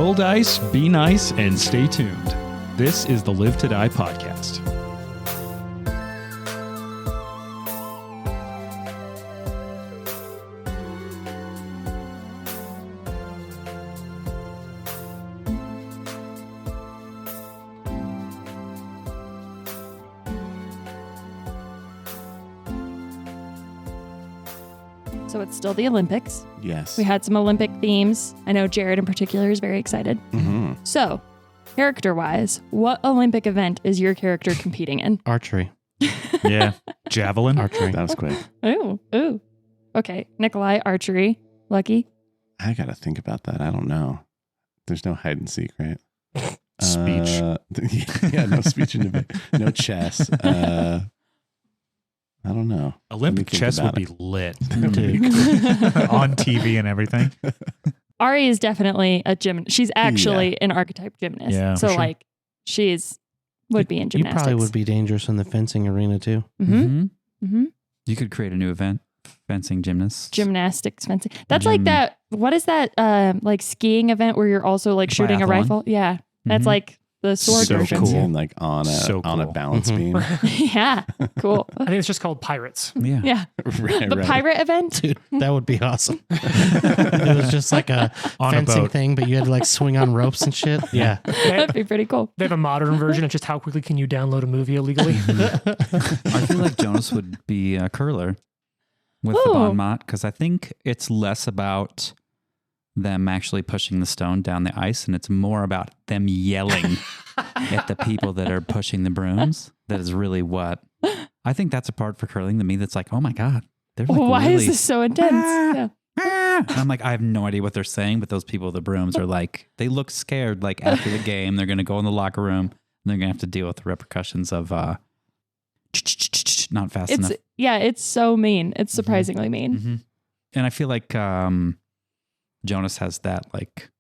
Roll dice, be nice, and stay tuned. This is the Live to Die podcast. So it's still the Olympics. Yes. We had some Olympic themes. I know Jared in particular is very excited. Mm-hmm. So, character-wise, what Olympic event is your character competing in? Archery. Yeah. Javelin. Archery. That was quick. Ooh. Okay, Nikolai, archery. Lucky? I got to think about that. I don't know. There's no hide and seek, right? Speech. Yeah, no speech and debate. No chess. I don't know. Olympic chess would be lit. Dude. On TV and everything. Ari is definitely a gymnast. She's actually an archetype gymnast. Yeah, so, for sure. like, would be in You gymnastics. probably would be dangerous in the fencing arena too. Mm-hmm. Mm-hmm. You could create a new event, fencing gymnasts. Gymnastics, fencing. That's like that. What is that? Like skiing event where you're also like shooting a Biathlon? rifle? Yeah, that's Mhm. like the sword So version. cool. And like on a cool. balance Mhm. beam. Yeah, cool. I think it's just called Pirates. Yeah. Yeah, Right, the pirate event. Dude, that would be awesome. It was just like a On a fencing boat. thing, but you had to like swing on ropes and shit. Yeah. That'd be pretty cool. They have a modern version of just how quickly can you download a movie illegally. I feel like Jonas would be a curler with the Ooh. Bon Mot because I think it's less about them actually pushing the stone down the ice and it's more about them yelling at the people that are pushing the brooms. That is really what I think that's a part for curling to me that's like, oh my God. They're like Why really, is this so intense? Yeah. And I'm like, I have no idea what they're saying, but those people with the brooms are like, they look scared. Like after the game, they're going to go in the locker room and they're going to have to deal with the repercussions of not fast enough. It's so mean. It's surprisingly mean. Mm-hmm. And I feel like Jonas has that like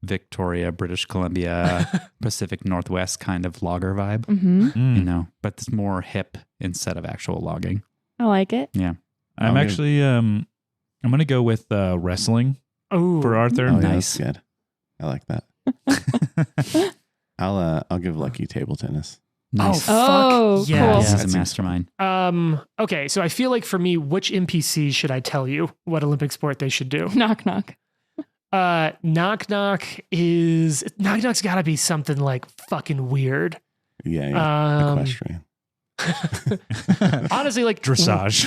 Victoria, British Columbia, Pacific Northwest kind of logger vibe, Mm-hmm. you know, but it's more hip instead of actual logging. I like it. Yeah. I'm actually, I'm going to go with wrestling Oh, for Arthur. Oh, yeah, Nice. that's good. I like that. I'll give Lucky table tennis. Nice. Oh, fuck yes. He's That a mastermind. Okay, so I feel like for me, which NPC should I tell you what Olympic sport they should do? Knock knock. Knock knock's got to be something like fucking weird. Yeah. Equestrian. Honestly, like Dressage.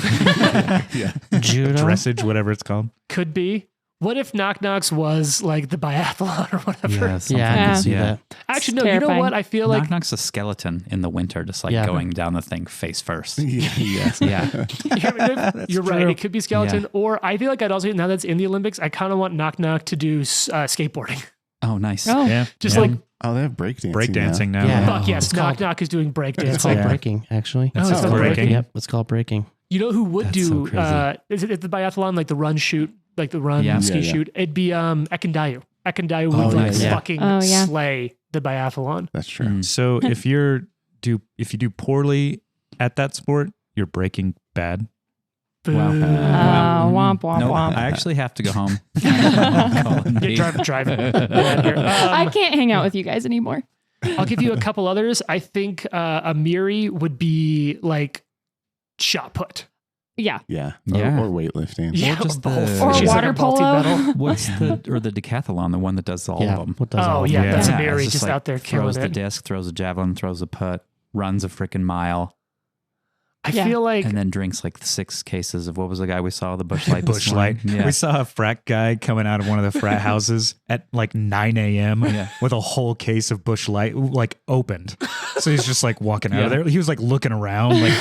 Yeah. Judo. Dressage, whatever it's called. could be. What if Knock Knocks was like the biathlon or whatever? Yeah, something. Yeah, I can see Yeah. that. Actually, no. Terrifying. You know what? I feel like Knock Knock's a skeleton in the winter, just like Yeah. going down the thing face first. Yeah. Yeah. you're right. true. It could be skeleton, Yeah. or I feel like I'd also now that's in the Olympics. I kind of want Knock Knock to do skateboarding. Oh, nice. Oh, Yeah. Just Yeah. like Oh, they have breakdancing. breakdancing now. Yeah. fuck yes, It's Knock called- Knock is doing breakdancing. It's called Yeah. breaking, actually. Oh, it's called breaking. Yep, it's called breaking. You know who would That's so do? crazy. Is it the biathlon, like the run shoot, like the run Yeah. ski Yeah, yeah. shoot? It'd be Ekandayu. Ekandayu would Oh, like yeah. fucking Oh, yeah. slay the biathlon. That's true. Mm. So if you do poorly at that sport, you're breaking bad. Wow. womp womp Nope, womp. I actually have to go home. Yeah, drive. I can't hang out with you guys anymore. I'll give you a couple others. I think Amiri would be like shot put. Yeah. Yeah. Yeah. Or weightlifting. Yeah, just both. the- Or She's water like a multi polo. medal. What's the decathlon, the one that does all Yeah. of them? What does all Oh of yeah, that? that's Yeah. Amiri It's just like out there killing throws the it. disc, throws a javelin, throws a putt, runs a freaking mile, I Yeah. feel like and then drinks like 6 cases of what was the guy we saw, the Bush Light. Bush Light. Yeah. We saw a frat guy coming out of one of the frat houses at like 9 a.m. Yeah. with a whole case of Bush Light like opened. So he's just like walking out Yeah. of there. He was like looking around like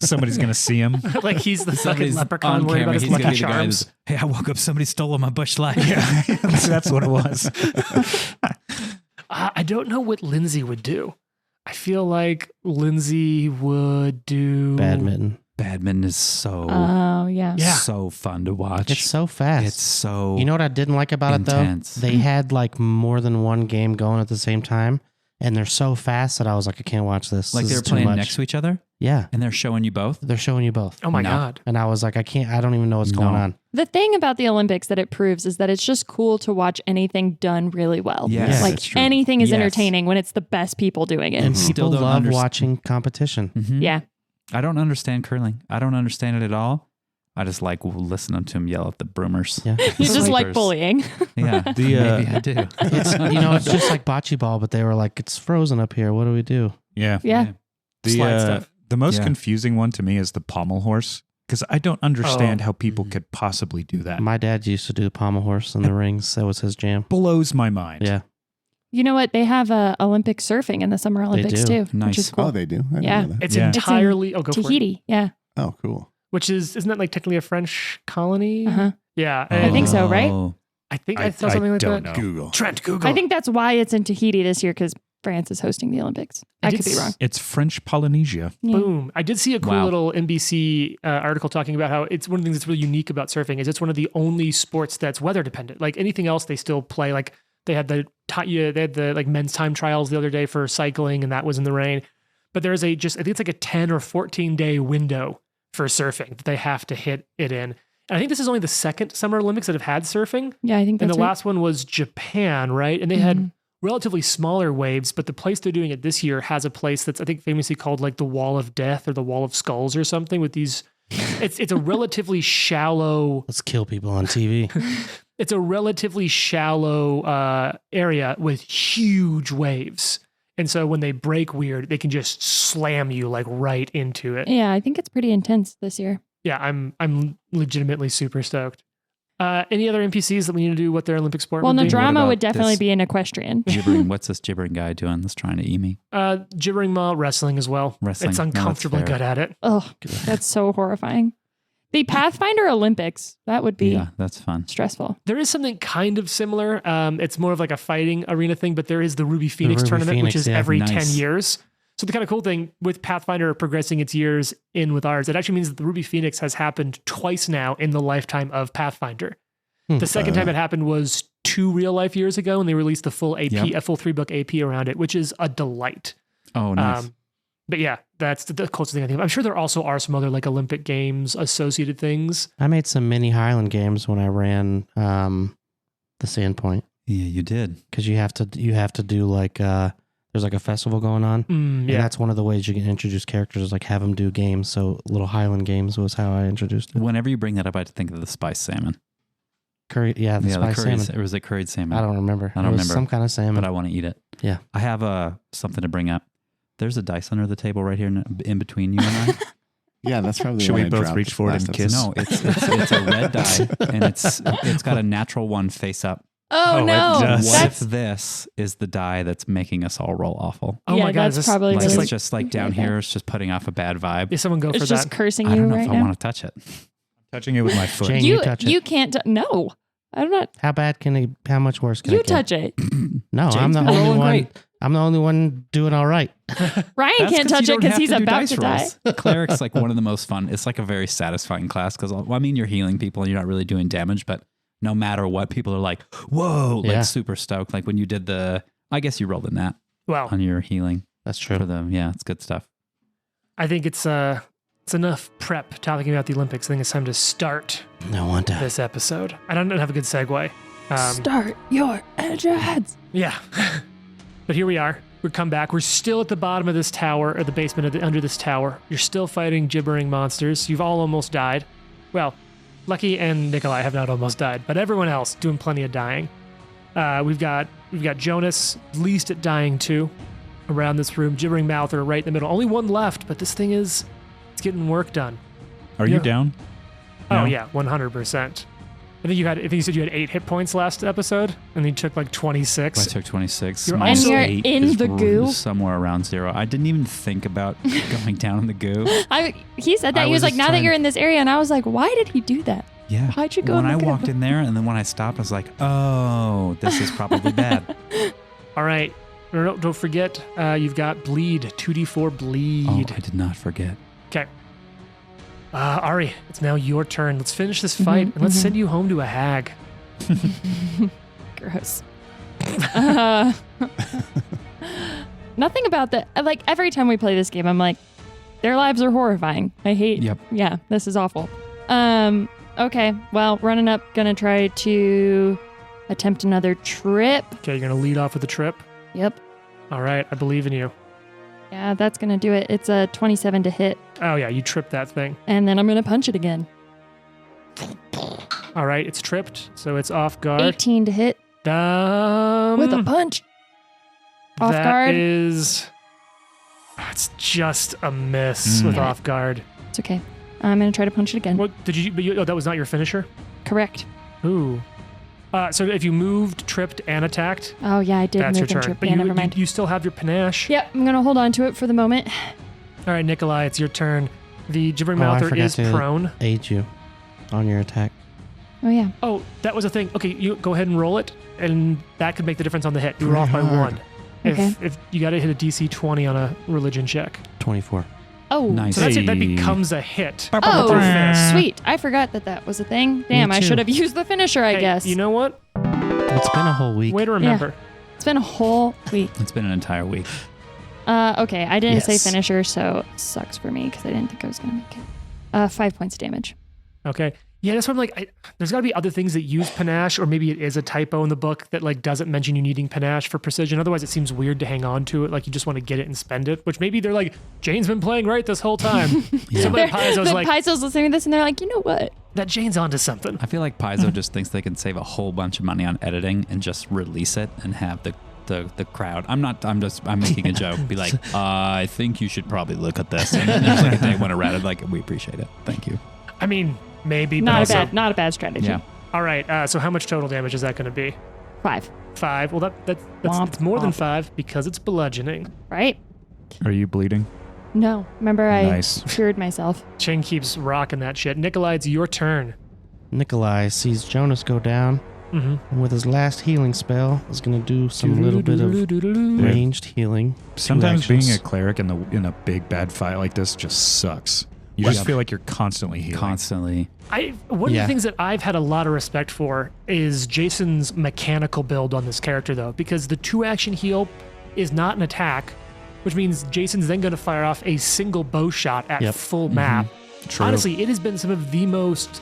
somebody's going to see him. like he's the fucking Somebody's leprechaun on worried camera. about his He's gonna lucky be the guy charms. who's, hey, I woke up, somebody stole my Bush Light. Yeah, that's what it was. I don't know what Lindsay would do. I feel like Lindsay would do Badminton. Badminton is so Oh, yeah. Yeah. so fun to watch. It's so fast. It's so You know what I didn't like about intense. it though? They had like more than one game going at the same time, and they're so fast that I was like, I can't watch this. like This they were is too playing much. next to each other Yeah, and they're showing you both. they're showing you both, Oh my No. god. and I was like, I can't. I don't even know what's going No. on. The thing about the Olympics that it proves is that it's just cool to watch anything done really well. Yes, like that's true. anything is Yes. entertaining when it's the best people doing it. And Still people don't love underst- watching competition. Mhm. Yeah. I don't understand curling. I don't understand it at all. I just like listening to him yell at the broomers. Yeah. You just like Sleepers. bullying. Yeah, The, maybe I do. It's, it's just like bocce ball, but they were like, it's frozen up here. What do we do? Yeah. Yeah. Slide stuff. The most Yeah. confusing one to me is the pommel horse, because I don't understand how people could possibly do that. My dad used to do the pommel horse in the rings. That was his jam. Blows my mind. Yeah. You know what? They have Olympic surfing in the Summer Olympics do. too, Nice. which is cool. Oh, they do? I didn't Yeah. know that. It's Yeah. entirely go for it. Tahiti. Yeah. Oh, cool. Which isn't that like technically a French colony? Uh-huh. Yeah. I think so, right? Oh. I think I saw something like don't that. know. Google. Trent, Google. I think that's why it's in Tahiti this year because France is hosting the Olympics. I I did could be s- wrong. It's French Polynesia. Yeah. Boom. I did see a cool Wow. little NBC article talking about how it's one of the things that's really unique about surfing is it's one of the only sports that's weather dependent. Like anything else, they still play. Like they had the like men's time trials the other day for cycling, and that was in the rain. But there's I think it's like a 10 or 14 day window for surfing that they have to hit it in. And I think this is only the second Summer Olympics that have had surfing. Yeah, I think And that's the right. last one was Japan, right? And they had relatively smaller waves, but the place they're doing it this year has a place that's I think famously called like the Wall of Death or the Wall of Skulls or something with these it's a relatively shallow Let's kill people on TV. it's a relatively shallow area with huge waves. And so when they break weird, they can just slam you like right into it. Yeah, I think it's pretty intense this year. Yeah, I'm legitimately super stoked. Any other NPCs that we need to do what their Olympic sport Well, would be? What Nadrama about would definitely this? be an equestrian. Gibbering. What's this gibbering guy doing that's trying to eat me? Gibbering Ma wrestling as well. Wrestling. It's No, that's uncomfortably fair. good at it. Oh, that's so horrifying. The Pathfinder Olympics, that would be Yeah, that's fun. stressful. There is something kind of similar. It's more of like a fighting arena thing, but there is the Ruby Phoenix Ruby tournament, Phoenix, which is yeah. every Nice. 10 years. So the kind of cool thing with Pathfinder progressing its years in with ours, it actually means that the Ruby Phoenix has happened twice now in the lifetime of Pathfinder. The second time it happened was 2 real life years ago, and they released the full AP, Yep. a full 3-book AP around it, which is a delight. Oh, nice. But yeah, that's the closest thing I think of. I'm sure there also are some other like Olympic Games associated things. I made some mini Highland games when I ran the Sandpoint Yeah, you did. because you have to do like there's like a festival going on. And Yeah. that's one of the ways you can introduce characters is like have them do games. So little Highland games was how I introduced it. Whenever you bring that up, I think of the spiced salmon. Curry, the Yeah, the spice curried, salmon. it was a curried salmon. I don't remember. I don't It was remember. some kind of salmon. but I want to eat it. Yeah. I have something to bring up. There's a dice under the table right here in between you and I. Yeah, that's probably the Should one we I both dropped reach forward last and episode. kiss? No, it's a red die, and it's got a natural one face up. Oh, Oh, it no. does. What That's if this is the die that's making us all roll awful? Oh yeah, my God, is that's this probably Like really it's just like down okay. here, it's just putting off a bad vibe. Is someone go it's for just that? cursing I you don't know right if I now. want to touch it. Touching it with my foot. Jane, you touch it. You can't. No, I'm not. How bad can it? How much worse can You it get? touch it. No, I'm Jane's the been only rolling one. great. I'm the only one doing all right. Ryan That's can't touch you it don't because have he's to do about dice to die. rolls. Cleric's like one of the most fun. It's like a very satisfying class because I mean you're healing people and you're not really doing damage, but no matter what, people are like, "Whoa!" Yeah. Like super stoked. Like when you did I guess you rolled a nat Well, on your healing That's for true. them. Yeah, it's good stuff. I think it's enough prep talking about the Olympics. I think it's time to start No wonder. this episode. I don't have a good segue. Start your engines. Yeah. But here we are. We've come back. We're still at the bottom of this tower, or the basement under this tower. You're still fighting gibbering monsters. You've all almost died. Well, Lucky and Nikolai have not almost died, but everyone else doing plenty of dying. We've got Jonas, least at dying too, around this room. Gibbering Mouther right in the middle. Only one left, but this thing it's getting work done. Are Yeah. you down? Oh No? yeah, 100%. I think you said you had 8 hit points last episode, and you took like 26. I took 26. You're My also- And you're eight in is the goo? somewhere around 0. I didn't even think about going down in the goo. He said that. I He was was like, just now that trying- you're in this area. And I was like, why did he do that? Yeah. Why'd you go When and I look at walked it? in there and then when I stopped, I was like, oh, this is probably bad. All right. No, don't forget, you've got bleed, 2d4 Oh, bleed. I did not forget. Okay. Ari, it's now your turn. Let's finish this fight and let's send you home to a hag. Gross. Nothing about that. Like every time we play this game, I'm like, their lives are horrifying. I hate. Yep. Yeah, this is awful. Okay. Well, running up, gonna try to attempt another trip. Okay, you're going to lead off with a trip. Yep. All right, I believe in you. Yeah, that's gonna do it. It's a 27 to hit, Oh, yeah, you tripped that thing. and then I'm gonna punch it again. All right, it's tripped, so it's off guard. 18 to hit with a punch. Off guard. That is... It's just a miss with Damn it. off guard. It's okay. I'm gonna try to punch it again. What did you... But oh, that was not your finisher? Correct. Ooh. So if you moved, tripped, and attacked, Oh yeah, I did that's your move and turn. trip. But Yeah, you, never mind. you still have your panache. Yep, I'm gonna hold on to it for the moment. All right, Nikolai, it's your turn. The gibbering Oh, I mouther forgot is to- prone. Aid you on your attack. Oh yeah. Oh, that was a thing. Okay, you go ahead and roll it, and that could make the difference on the hit. You were off by Pretty hard. 1. Okay. If you got to hit a DC 20 on a religion check. 24. Oh. Nice. So that's it. That Hey. becomes a hit. Oh, With your fist. sweet. I forgot that was a thing. Damn, I too. should have used the finisher, I Hey, guess. You know what? It's been a whole week. Way to remember. It's been a whole week. It's been an entire week. Okay, I didn't say Yes. finisher, so sucks for me because I didn't think I was gonna make it. 5 points of damage. Okay. Yeah, that's what I'm like. There's got to be other things that use panache, or maybe it is a typo in the book that like doesn't mention you needing panache for precision. Otherwise, it seems weird to hang on to it. Like you just want to get it and spend it. Which maybe they're like, Jane's been playing right this whole time. Somebody at Paizo's The like, Paizo's listening to this and they're like, you know what? that Jane's onto something. I feel like Paizo just thinks they can save a whole bunch of money on editing and just release it and have the crowd. I'm making a joke. Be like, I think you should probably look at this. And then there's like a day when I read it, like, we appreciate it. Thank you. I mean, maybe. But Not also, a bad strategy. Yeah. all right. So how much total damage is that going to be? 5. 5. Well, that's Womp, it's more than womp. 5 because it's bludgeoning. Right? Are you bleeding? No. Remember, I Nice. cured myself. Ching keeps rocking that shit. Nikolai, it's your turn. Nikolai sees Jonas go down, Mm-hmm. and with his last healing spell, is going to do some little bit of ranged healing. Sometimes being actions. a cleric in a big bad fight like this just sucks. You Yeah. just feel like you're constantly healing. Constantly. One of Yeah. the things that I've had a lot of respect for is Jason's mechanical build on this character, though, because the 2-action heal is not an attack, which means Jason's then going to fire off a single bow shot at Yep. full map. True. Honestly, it has been some of the most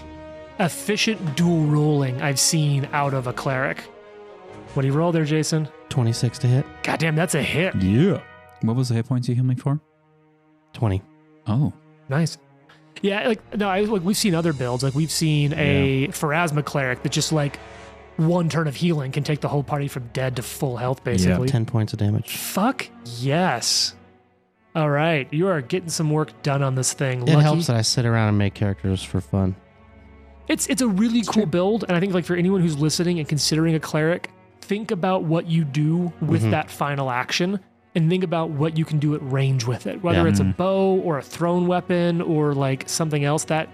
efficient dual rolling I've seen out of a cleric. What do you roll there, Jason? 26 to hit. Goddamn, that's a hit. Yeah. What was the hit points you healed me for? 20. Oh. Nice. Yeah, we've seen other builds. Like we've seen a Pharasma cleric that just like one turn of healing can take the whole party from dead to full health, basically. 10 points of damage. Fuck yes. All right, you are getting some work done on this thing. It Lucky. helps that I sit around and make characters for fun. It's a really cool build, and I think like for anyone who's listening and considering a cleric, think about what you do with Mhm. that final action, and think about what you can do at range with it. Whether Yeah. it's a bow or a thrown weapon or like something else. That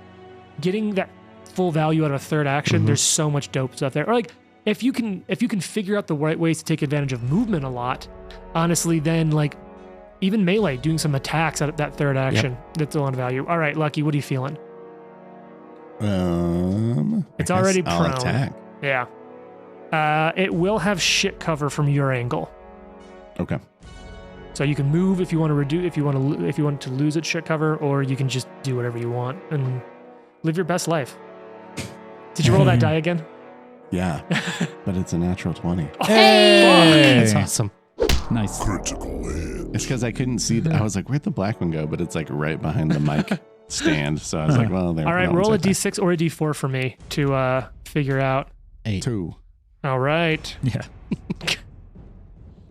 getting that full value out of a third action, Mhm. there's so much dope stuff there. Or like if you can figure out the right ways to take advantage of movement a lot, honestly, then like even melee doing some attacks out of that third action, that's a lot of value. All right, Lucky, what are you feeling? I It's guess already I'll prone. attack. Yeah. It will have shit cover from your angle. Okay. So you can move if you want to reduce, if you want to lose its shit cover, or you can just do whatever you want and live your best life. Did you roll that die again? Yeah, but it's a natural 20. Hey! That's awesome. Nice. It's because I couldn't see. I was like, where'd the black one go? But it's like right behind the mic stand. So I was like, well, there. All right, that one's roll a right there. d6 or a d4 for me to figure out. 8. 2. All right. Yeah.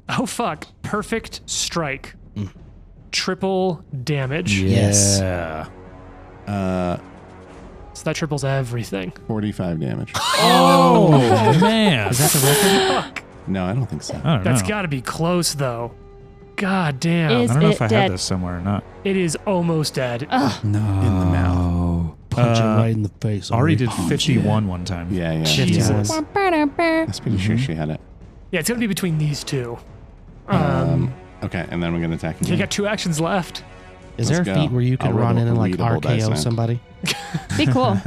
Oh fuck! Perfect strike. Mm. Triple damage. Yes. Yeah. So that triples everything. 45 damage. Oh, man. Is that the record? Fuck. No, I don't think so. I don't That's know. got to be close though. God damn. Is I don't know it if I dead? had this somewhere or not. It is almost dead. Ugh. No. In the mouth. Punch him Uh, right in the face. Ari did punch 51 one time. Yeah, yeah. Jesus. I was pretty sure she had it. Yeah, it's gonna be between these two. Okay, and then we're gonna attack You again. got 2 actions left. Is there a Let's go. feat where you can I'll run roll in and like readable dice RKO now. somebody? Be cool.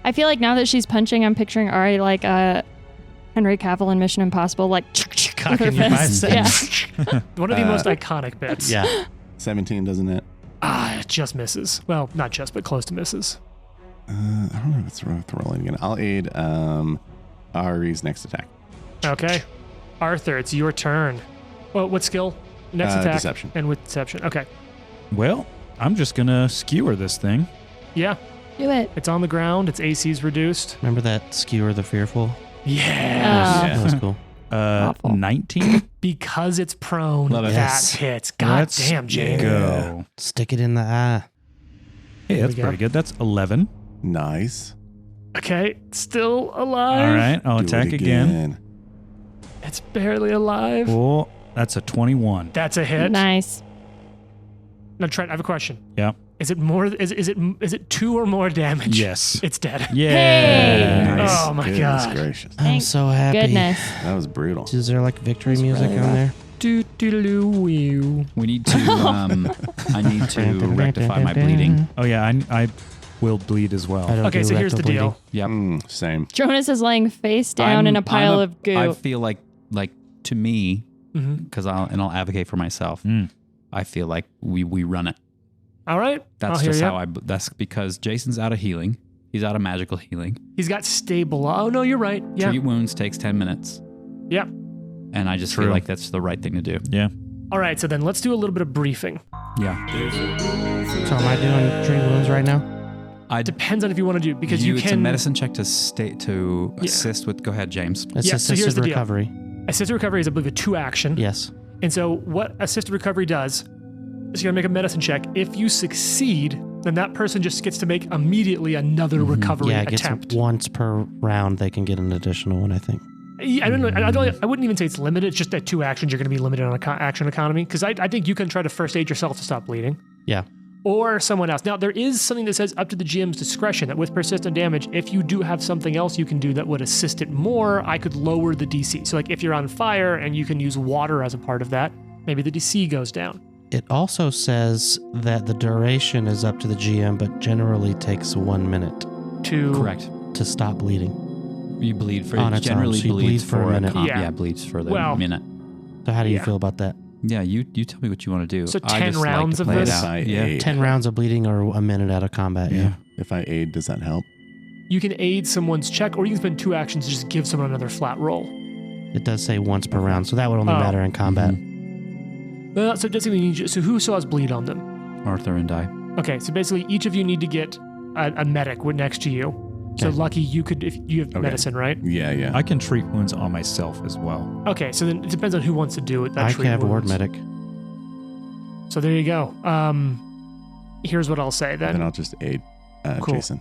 I feel like now that she's punching, I'm picturing Ari like Henry Cavill in Mission Impossible, like with her Cocking your fists. biceps. Yeah. One of the most iconic bits. Yeah. 17, doesn't it? Ah, it just misses. Well, not just, but close to misses. I don't know if it's worth rolling again. I'll aid Ari's next attack. Okay. Arthur, it's your turn. Well, what skill? Next attack. Deception. And with deception. Okay. Well, I'm just going to skewer this thing. Yeah. Do it. It's on the ground. Its AC's reduced. Remember that Skewer the Fearful? Yeah. That was cool. Awful. 19. Because it's prone, Love it. that Yes. hits. God Let's damn, James. Go. Stick it in the eye. Hey, that's we go. pretty good. That's 11. Nice. Okay. Still alive. All right. I'll Do attack it again. It's barely alive. Oh, that's a 21. That's a hit. Nice. Now, Trent, I have a question. Yeah. Is it more? Is it 2 or more damage? Yes. It's dead. Yeah. Hey. Nice. Oh my Goodness god. gracious. I'm Thank so happy. Goodness. That was brutal. Is there like victory That's music really on rough. there? Do do do wee. We need to. I need to rectify my bleeding. Oh, yeah. I will bleed as I well. don't Okay, do so here's the rectal bleeding. deal. Yep. Same. Jonas is laying face down in a pile of goo. I feel like to me, Mm-hmm. because I'll advocate for myself. Mm. I feel like we run it. All right. That's I'll hear just ya. how that's because Jason's out of healing. He's out of magical healing. He's got stable. Oh no, you're right. Yeah. Treat wounds takes 10 minutes. Yep. And I just True. feel like that's the right thing to do. Yeah. All right. So then let's do a little bit of briefing. Yeah. So am I doing treat wounds right now? Depends on if you want to do because you It's a can medicine check to Yeah. assist with. Go ahead, James. It's Yeah, so here's assisted the deal. recovery. assisted recovery is I believe a 2 action. Yes. And so what assisted recovery does is you're gonna make a medicine check. If you succeed, then that person just gets to make immediately another recovery Yeah, it gets attempt. once per round. They can get an additional one, I think. I don't know. I wouldn't even say it's limited. It's just that 2 actions you're going to be limited on action economy. Because I think you can try to first aid yourself to stop bleeding. Yeah. Or someone else. Now there is something that says up to the GM's discretion that with persistent damage, if you do have something else you can do that would assist it more, I could lower the DC. So like if you're on fire and you can use water as a part of that, maybe the DC goes down. It also says that the duration is up to the GM, but generally takes 1 minute To Correct. to stop bleeding. You bleed for On it its generally own, so you bleeds bleed for a minute. Yeah. bleeds for the Well- minute. So how do you Yeah. feel about that? Yeah, you tell me what you want to do. So I 10 just like to rounds of play it this? out. I Yeah. aid. 10 rounds of bleeding or a minute out of combat. Yeah. If I aid, does that help? you can aid someone's check, or you can spend 2 actions to just give someone another flat roll. It does say once per round, so that would only Oh. matter in combat. Well, so basically, so who still has bleed on them? Arthur and I. Okay, so basically, each of you need to get a medic next to you. So Okay. Lucky, you could if you have Okay. medicine, right? Yeah, yeah. I can treat wounds on myself as well. Okay, so then it depends on who wants to do it. That I treat can have ward wounds. medic. So there you go. Here's what I'll say then then. I'll just aid Cool. Jason.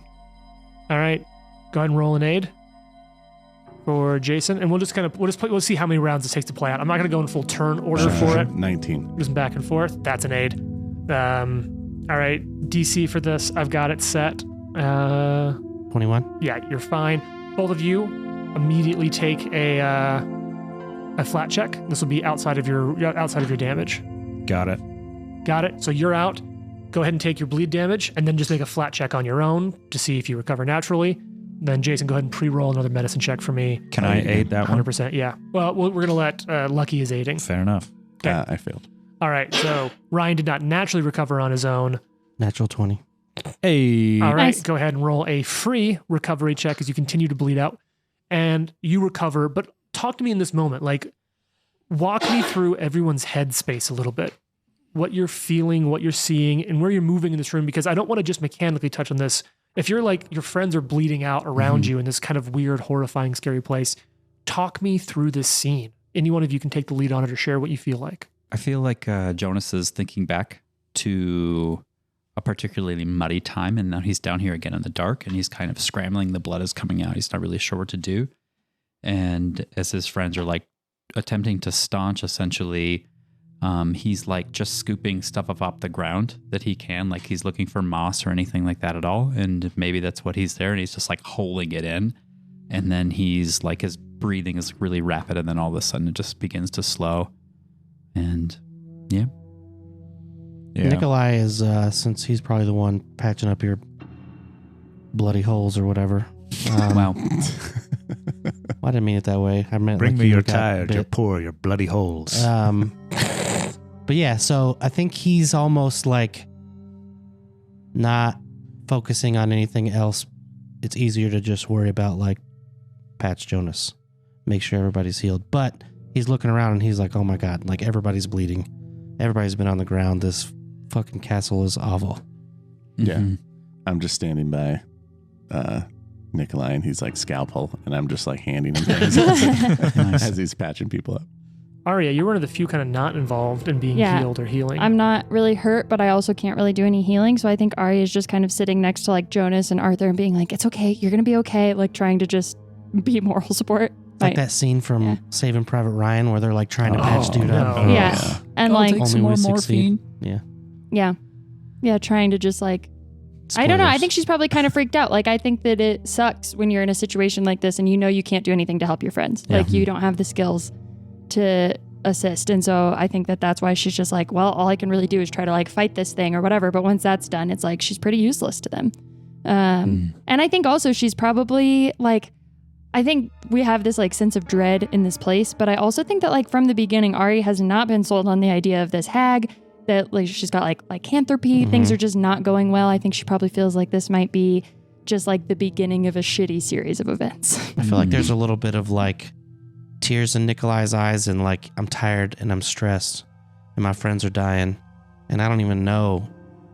All right, go ahead and roll an aid for Jason, and we'll just we'll see how many rounds it takes to play out. I'm not gonna go in full turn order for it. 19. Just back and forth. That's an aid. All right, DC for this, I've got it set. 21. Yeah, you're fine. Both of you immediately take a flat check. This will be outside of your damage. Got it. Got it. So you're out. Go ahead and take your bleed damage, and then just make a flat check on your own to see if you recover naturally. Then Jason, go ahead and pre-roll another medicine check for me. Can I aid that one? 100%. Yeah. Well, we're gonna let Lucky is aiding. Fair enough. Okay. I failed. All right. So Ryan did not naturally recover on his own. Natural 20. Hey. All right, Nice. go ahead and roll a free recovery check as you continue to bleed out, and you recover. But talk to me in this moment. Like, walk me through everyone's headspace a little bit. What you're feeling, what you're seeing, and where you're moving in this room. Because I don't want to just mechanically touch on this. If you're like your friends are bleeding out around you in this kind of weird, horrifying, scary place, talk me through this scene. Any one of you can take the lead on it or share what you feel like. I feel like Jonas is thinking back to a particularly muddy time, and now he's down here again in the dark, and he's kind of scrambling. The blood is coming out. He's not really sure what to do. And as his friends are like attempting to staunch, essentially, he's like just scooping stuff up off the ground that he can, like he's looking for moss or anything like that at all. And maybe that's what he's there, and he's just like holding it in. And then he's like, his breathing is really rapid, and then all of a sudden it just begins to slow. And yeah. Yeah. Nikolai is, since he's probably the one patching up your bloody holes or whatever. Wow. I didn't mean it that way. I meant Bring like me you your got tired, your bit. poor, your bloody holes. But yeah, so I think he's almost like not focusing on anything else it's easier to just worry about like patch Jonas, make sure everybody's healed. But he's looking around and he's like, oh my God, like everybody's bleeding. Everybody's been on the ground. This fucking castle is awful. Yeah. I'm just standing by Nikolai, and he's like scalpel, and I'm just like handing him things as he's patching people up. Arya, you're one of the few kind of not involved in being healed or healing. I'm not really hurt, but I also can't really do any healing. So I think Arya is just kind of sitting next to like Jonas and Arthur and being like, it's okay, you're going to be okay. Like trying to just be moral support. It's like that scene from Saving Private Ryan where they're like trying to patch dude up. No. Yeah. And like, take some more morphine. Yeah. Trying to just like, I don't know. I think she's probably kind of freaked out. Like, I think that it sucks when you're in a situation like this and you know you can't do anything to help your friends. Yeah. Like, you don't have the skills to assist. And so I think that that's why she's just like, well, all I can really do is try to like fight this thing or whatever. But once that's done, it's like she's pretty useless to them. And I think also she's probably like, I think we have this like sense of dread in this place. But I also think that like from the beginning, Ari has not been sold on the idea of this hag. That like she's got like lycanthropy, things are just not going well. I think she probably feels like this might be just like the beginning of a shitty series of events. I feel like there's a little bit of like tears in Nikolai's eyes and like I'm tired and I'm stressed and my friends are dying and I don't even know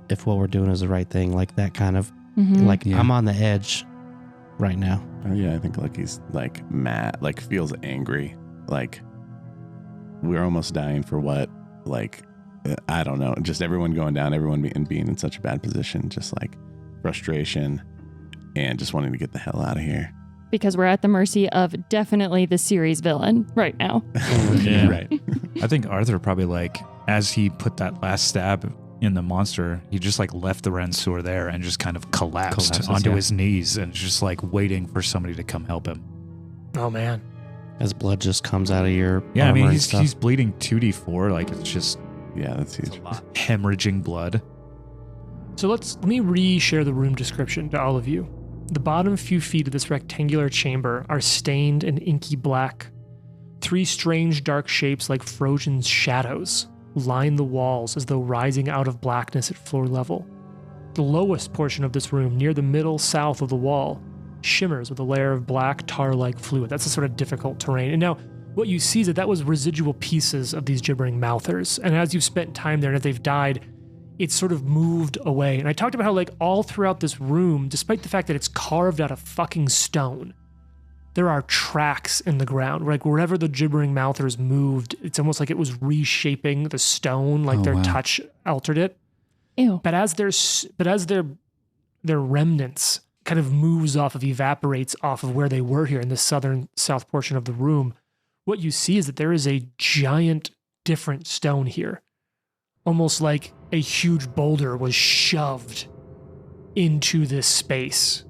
if what we're doing is the right thing. Like that kind of like I'm on the edge right now. Oh yeah, I think like he's like mad, like feels angry, like we're almost dying for what, like. I don't know, just everyone going down, everyone being in such a bad position, just like frustration and just wanting to get the hell out of here. Because we're at the mercy of definitely the series villain right now. Yeah. Right. I think Arthur probably like, as he put that last stab in the monster, he just like left the Rensor there and just kind of collapsed onto his knees and just like waiting for somebody to come help him. Oh man. As blood just comes out of your Yeah, I armor mean, and he's stuff. bleeding 2d4, like it's just Yeah, that's huge. hemorrhaging blood. So let me re-share the room description to all of you. The bottom few feet of this rectangular chamber are stained and inky black. 3 strange dark shapes like frozen shadows line the walls as though rising out of blackness at floor level. The lowest portion of this room, near the middle south of the wall, shimmers with a layer of black tar-like fluid. That's a sort of difficult terrain. And now, what you see is that was residual pieces of these gibbering mouthers. And as you've spent time there and as they've died, it's sort of moved away. And I talked about how like all throughout this room, despite the fact that it's carved out of fucking stone, there are tracks in the ground. Like wherever the gibbering mouthers moved, it's almost like it was reshaping the stone, like their touch altered it. Ew. But as their remnants kind of moves off of, evaporates off of where they were here in the south portion of the room, what you see is that there is a giant different stone here. Almost like a huge boulder was shoved into this space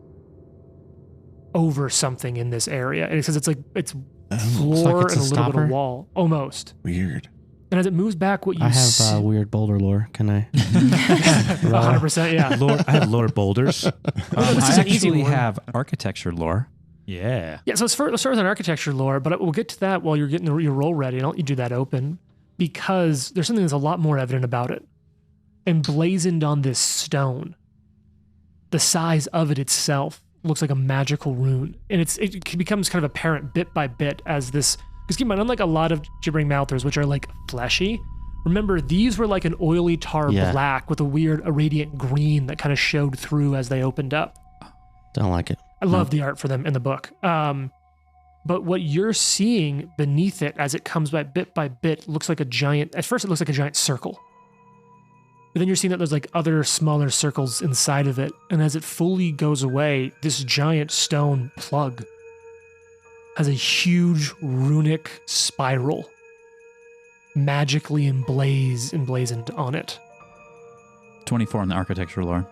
over something in this area. And it says it's floor like it's and a a little bit stopper? of wall. Almost. Weird. And as it moves back, what you I see... have weird boulder lore. Can I? 100%, yeah. I have lore boulders. This is I an easy actually one. have architecture lore. Yeah. Yeah, so let's start with an architecture lore, but we'll get to that while you're getting your roll ready. I'll let you do that open because there's something that's a lot more evident about it. Emblazoned on this stone, the size of it itself looks like a magical rune. And it becomes kind of apparent bit by bit as this, because keep in mind, unlike a lot of gibbering mouthers, which are like fleshy, remember these were like an oily tar black with a weird irradiant green that kind of showed through as they opened up. Don't like it. I love the art for them in the book. But what you're seeing beneath it as it comes by bit looks like a giant, at first it looks like a giant circle. But then you're seeing that there's like other smaller circles inside of it. And as it fully goes away, this giant stone plug has a huge runic spiral magically emblazoned on it. 24 in the architecture lore.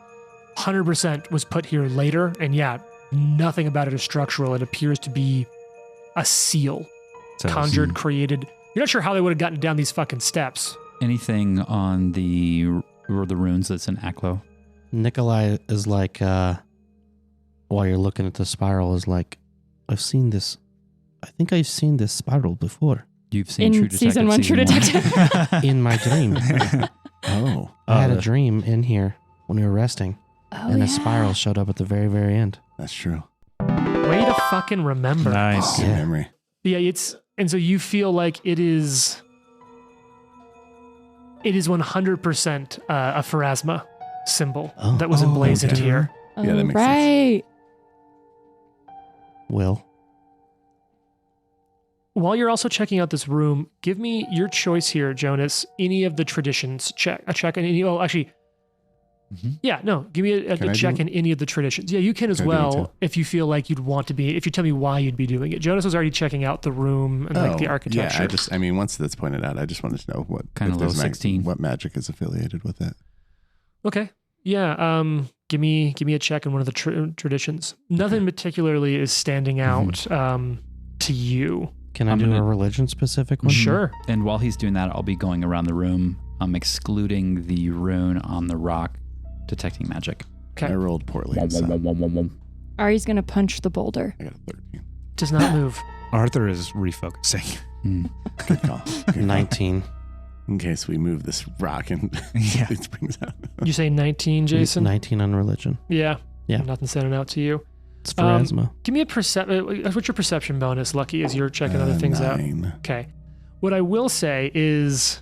100% was put here later, and yeah, nothing about it is structural. It appears to be a seal. Conjured, created. You're not sure how they would have gotten down these fucking steps. Anything on the runes that's in Aklo? Nikolai is like, while you're looking at the spiral, is like, I think I've seen this spiral before You've seen True In Detective season 1 True Detective. in my dream. Oh. I had a dream in here when we were resting, Oh, and yeah. a spiral showed up at the very, very end. That's true. Way to fucking remember. Nice. Good memory. Yeah, and so you feel like it is 100% a Pharasma symbol that was emblazoned okay. here. Yeah, that makes right. Will. While you're also checking out this room, give me your choice here, Jonas. Any of the traditions check. A check in any. Oh, actually. Yeah, no. Give me a check in any of the traditions. Yeah, you can as well if you feel like you'd want to be. If you tell me why you'd be doing it. Jonas was already checking out the room and like the architecture. Yeah, I mean, once that's pointed out, I just wanted to know what Kind of low 16. What magic is affiliated with it. Okay. Yeah. Give me a check in one of the traditions. Nothing particularly is standing out to you. Can I do a religion specific one? Sure. And while he's doing that, I'll be going around the room. I'm excluding the rune on the rock, detecting magic. Okay. I rolled poorly. So Ari's going to punch the boulder. I got a 13. Does not move. Arthur is refocusing. Good call. 19. In case we move this rock and Yeah. it brings out. You say 19, Jason? 19 on religion. Yeah. Yeah. Nothing standing out to you. It's Pharasma. Give me a what's your perception bonus, Lucky, as you're checking other things out? 9. Okay. What I will say is,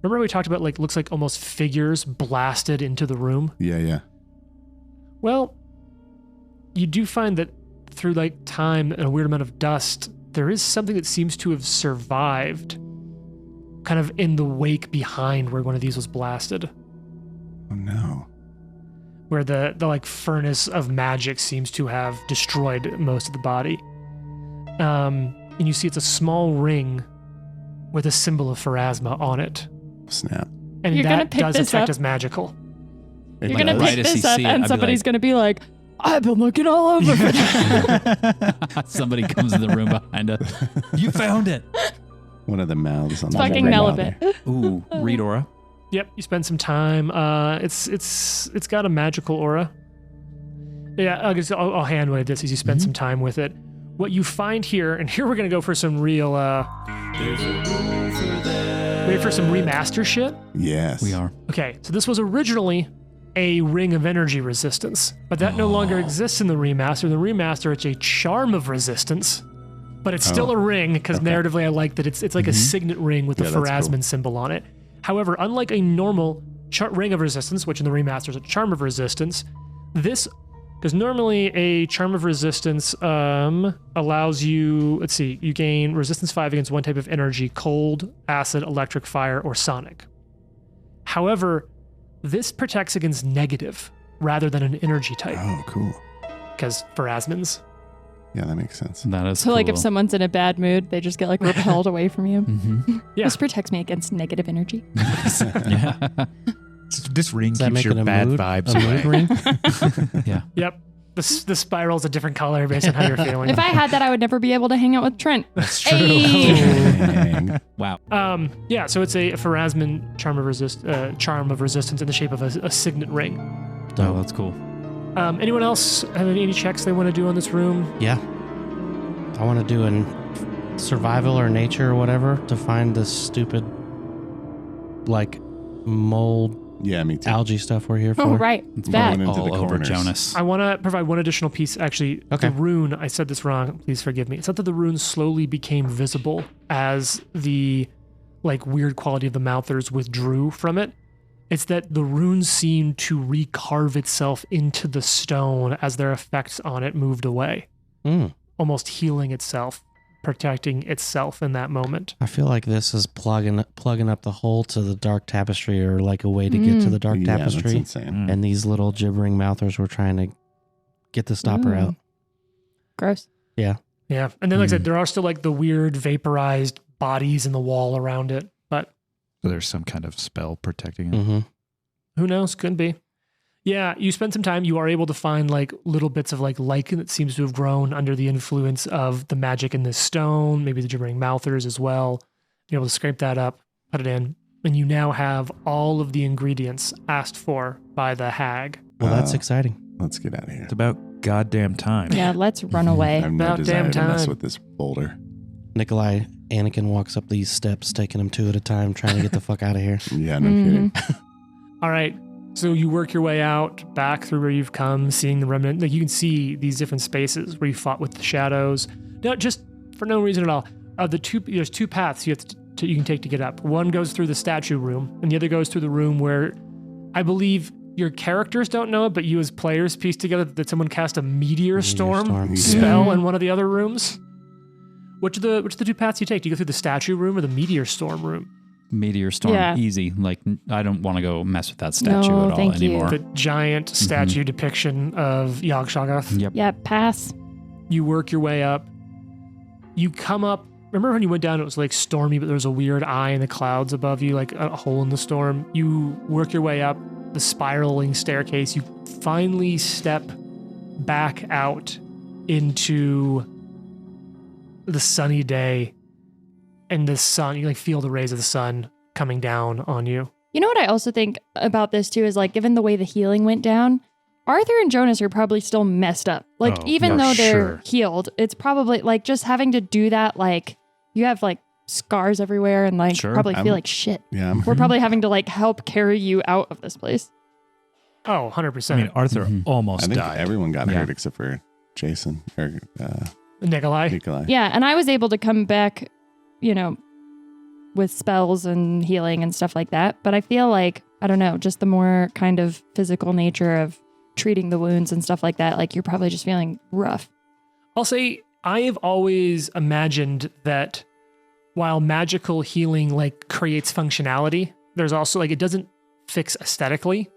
remember we talked about looks like almost figures blasted into the room? Yeah. Well, you do find that through time and a weird amount of dust, there is something that seems to have survived kind of in the wake behind where one of these was blasted. Oh no. Where the furnace of magic seems to have destroyed most of the body. And you see it's a small ring with a symbol of Pharasma on it. Snap. And You're gonna that pick does this affect up? as magical. It You're going to does. Right pick as this you up see it, and I'd be somebody's like- going to be like, I've been looking all over for that. Somebody comes in the room behind us. You found it. One of the mouths on the Fucking ring Nelibit. mouth. Ooh, read aura. Yep, you spend some time. It's got a magical aura. Yeah, I'll hand wave this as you spend some time with it. What you find here, and here we're gonna go for some real. Wait for some remaster shit. Yes. We are. Okay, so this was originally a ring of energy resistance, but that no longer exists in the remaster. In the remaster, it's a charm of resistance, but it's still a ring because narratively I like that it's like a signet ring with the Yeah, that's Pharasman cool. symbol on it. However, unlike a normal ring of resistance, which in the remaster is a charm of resistance, this, because normally a charm of resistance allows you, let's see, you gain resistance 5 against one type of energy: cold, acid, electric, fire, or sonic. However, this protects against negative rather than an energy type, Oh, cool. because Pharasmans. Yeah, that makes sense. That is So like if cool. someone's in a bad mood, they just get repelled away from you. Yeah. This protects me against negative energy. Yeah. This ring Does that keeps make your it a bad mood? vibes A away. mood ring? Yeah. Yep. The spiral's a different color based on how you're feeling. If I had that, I would never be able to hang out with Trent. That's true. Hey! Dang. Wow. Yeah, so it's a Pharasman charm of resistance in the shape of a signet ring. Oh, that's cool. Anyone else have any checks they want to do on this room? Yeah. I want to do an survival or nature or whatever to find this stupid mold Yeah, me too. algae stuff we're here for. Oh, right. It's bad. Going into All the over corners. Jonas. I want to provide one additional piece. Actually, Okay. the rune, I said this wrong. Please forgive me. It's not that the rune slowly became visible as the weird quality of the mouthers withdrew from it. It's that the rune seemed to recarve itself into the stone as their effects on it moved away, almost healing itself, protecting itself in that moment. I feel like this is plugging up the hole to the dark tapestry, or a way to get to the dark Yeah, that's tapestry. insane. And these little gibbering mouthers were trying to get the stopper Ooh. out. Gross. Yeah. And then, like I said, there are still the weird vaporized bodies in the wall around it, but So there's some kind of spell protecting it. Mm-hmm. who knows? Could be. Yeah, you spend some time. You are able to find little bits of lichen that seems to have grown under the influence of the magic in this stone, maybe the gibbering mouthers as well. You're able to scrape that up, put it in, and you now have all of the ingredients asked for by the hag. Well, that's exciting. Let's get out of here. It's about goddamn time. Yeah, let's run away. I have no About desire damn to mess time. with this boulder. Nikolai, Anakin walks up these steps, taking them 2 at a time, trying to get the fuck out of here. Yeah, no Mhm. kidding. All right. So you work your way out back through where you've come, seeing the remnant. Like you can see these different spaces where you fought with the shadows. Not just for no reason at all. There's two paths you can take to get up. One goes through the statue room, and the other goes through the room where I believe your characters don't know it, but you as players piece together that someone cast a meteor storm spell in one of the other rooms. Which are the two paths you take? Do you go through the statue room or the meteor storm room? Meteor storm, easy. Like, I don't want to go mess with that statue at all anymore. The giant statue depiction of Yog-Shoggoth. Yep. Yeah, pass. You work your way up. You come up. Remember when you went down, it was like stormy, but there was a weird eye in the clouds above you, like a hole in the storm. You work your way up the spiraling staircase. You finally step back out into the sunny day. And the sun, you like feel the rays of the sun coming down on you. You know what I also think about this too is like, given the way the healing went down, Arthur and Jonas are probably still messed up. Like, even though they're healed, it's probably like just having to do that. Like, you have like scars everywhere and like probably feel like shit. Yeah. We're probably having to like help carry you out of this place. Oh, 100%. I mean, Arthur almost died. I think everyone got hurt except for Jason or Nikolai. Yeah, and I was able to come back, with spells and healing and stuff like that. But I feel like, I don't know, just the more kind of physical nature of treating the wounds and stuff like that, like you're probably just feeling rough. I'll say I have always imagined that while magical healing like creates functionality, there's also like it doesn't fix aesthetically.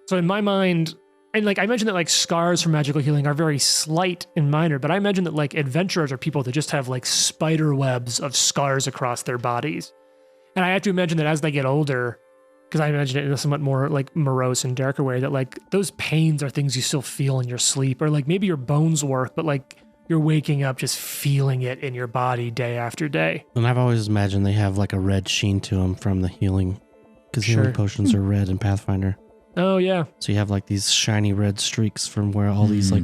So in my mind, and like I imagine that like scars from magical healing are very slight and minor, but I imagine that like adventurers are people that just have like spider webs of scars across their bodies. And I have to imagine that as they get older, because I imagine it in a somewhat more like morose and darker way, that like those pains are things you still feel in your sleep, or like maybe your bones work, but like you're waking up just feeling it in your body day after day. And I've always imagined they have like a red sheen to them from the healing, because healing potions are red in Pathfinder. Oh, yeah. So you have like these shiny red streaks from where all these like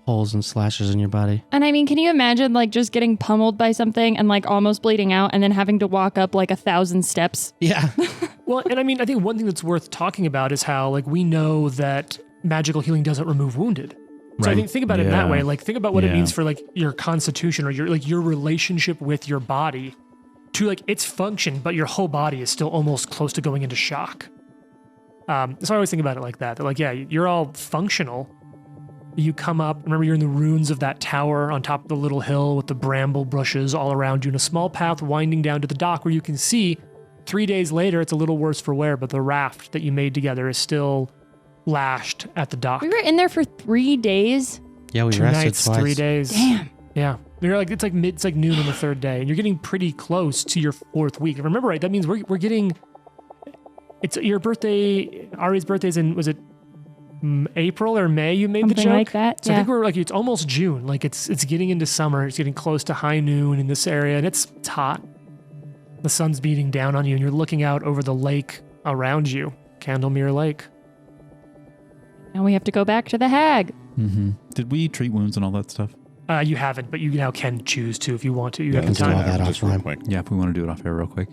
holes and slashes in your body. And I mean, can you imagine like just getting pummeled by something and like almost bleeding out and then having to walk up like 1,000 steps? Yeah. Well, and I mean, I think one thing that's worth talking about is how like we know that magical healing doesn't remove wounded. So I think about it in that way. Like think about what it means for like your constitution or your relationship with your body to like its function, but your whole body is still almost close to going into shock. So I always think about it like that. That like, yeah, you're all functional. You come up, remember you're in the ruins of that tower on top of the little hill with the bramble bushes all around you and a small path winding down to the dock where you can see 3 days later, it's a little worse for wear, but the raft that you made together is still lashed at the dock. We were in there for 3 days. Yeah, we 2 rested nights, twice. 3 days. Damn. Yeah. You're like, it's like noon on the third day and you're getting pretty close to your 4th week. If I remember right, that means we're getting, it's your birthday, Ari's birthday's in, was it April or May you made Something the joke? like that, So I think we're like, it's almost June. Like it's getting into summer. It's getting close to high noon in this area and it's hot. The sun's beating down on you and you're looking out over the lake around you, Candlemere Lake. Now we have to go back to the hag. Did we treat wounds and all that stuff? You haven't, but you now can choose to if you want to. You have the let's do all time. that Just real offline. quick. Yeah, if we want to do it off air real quick.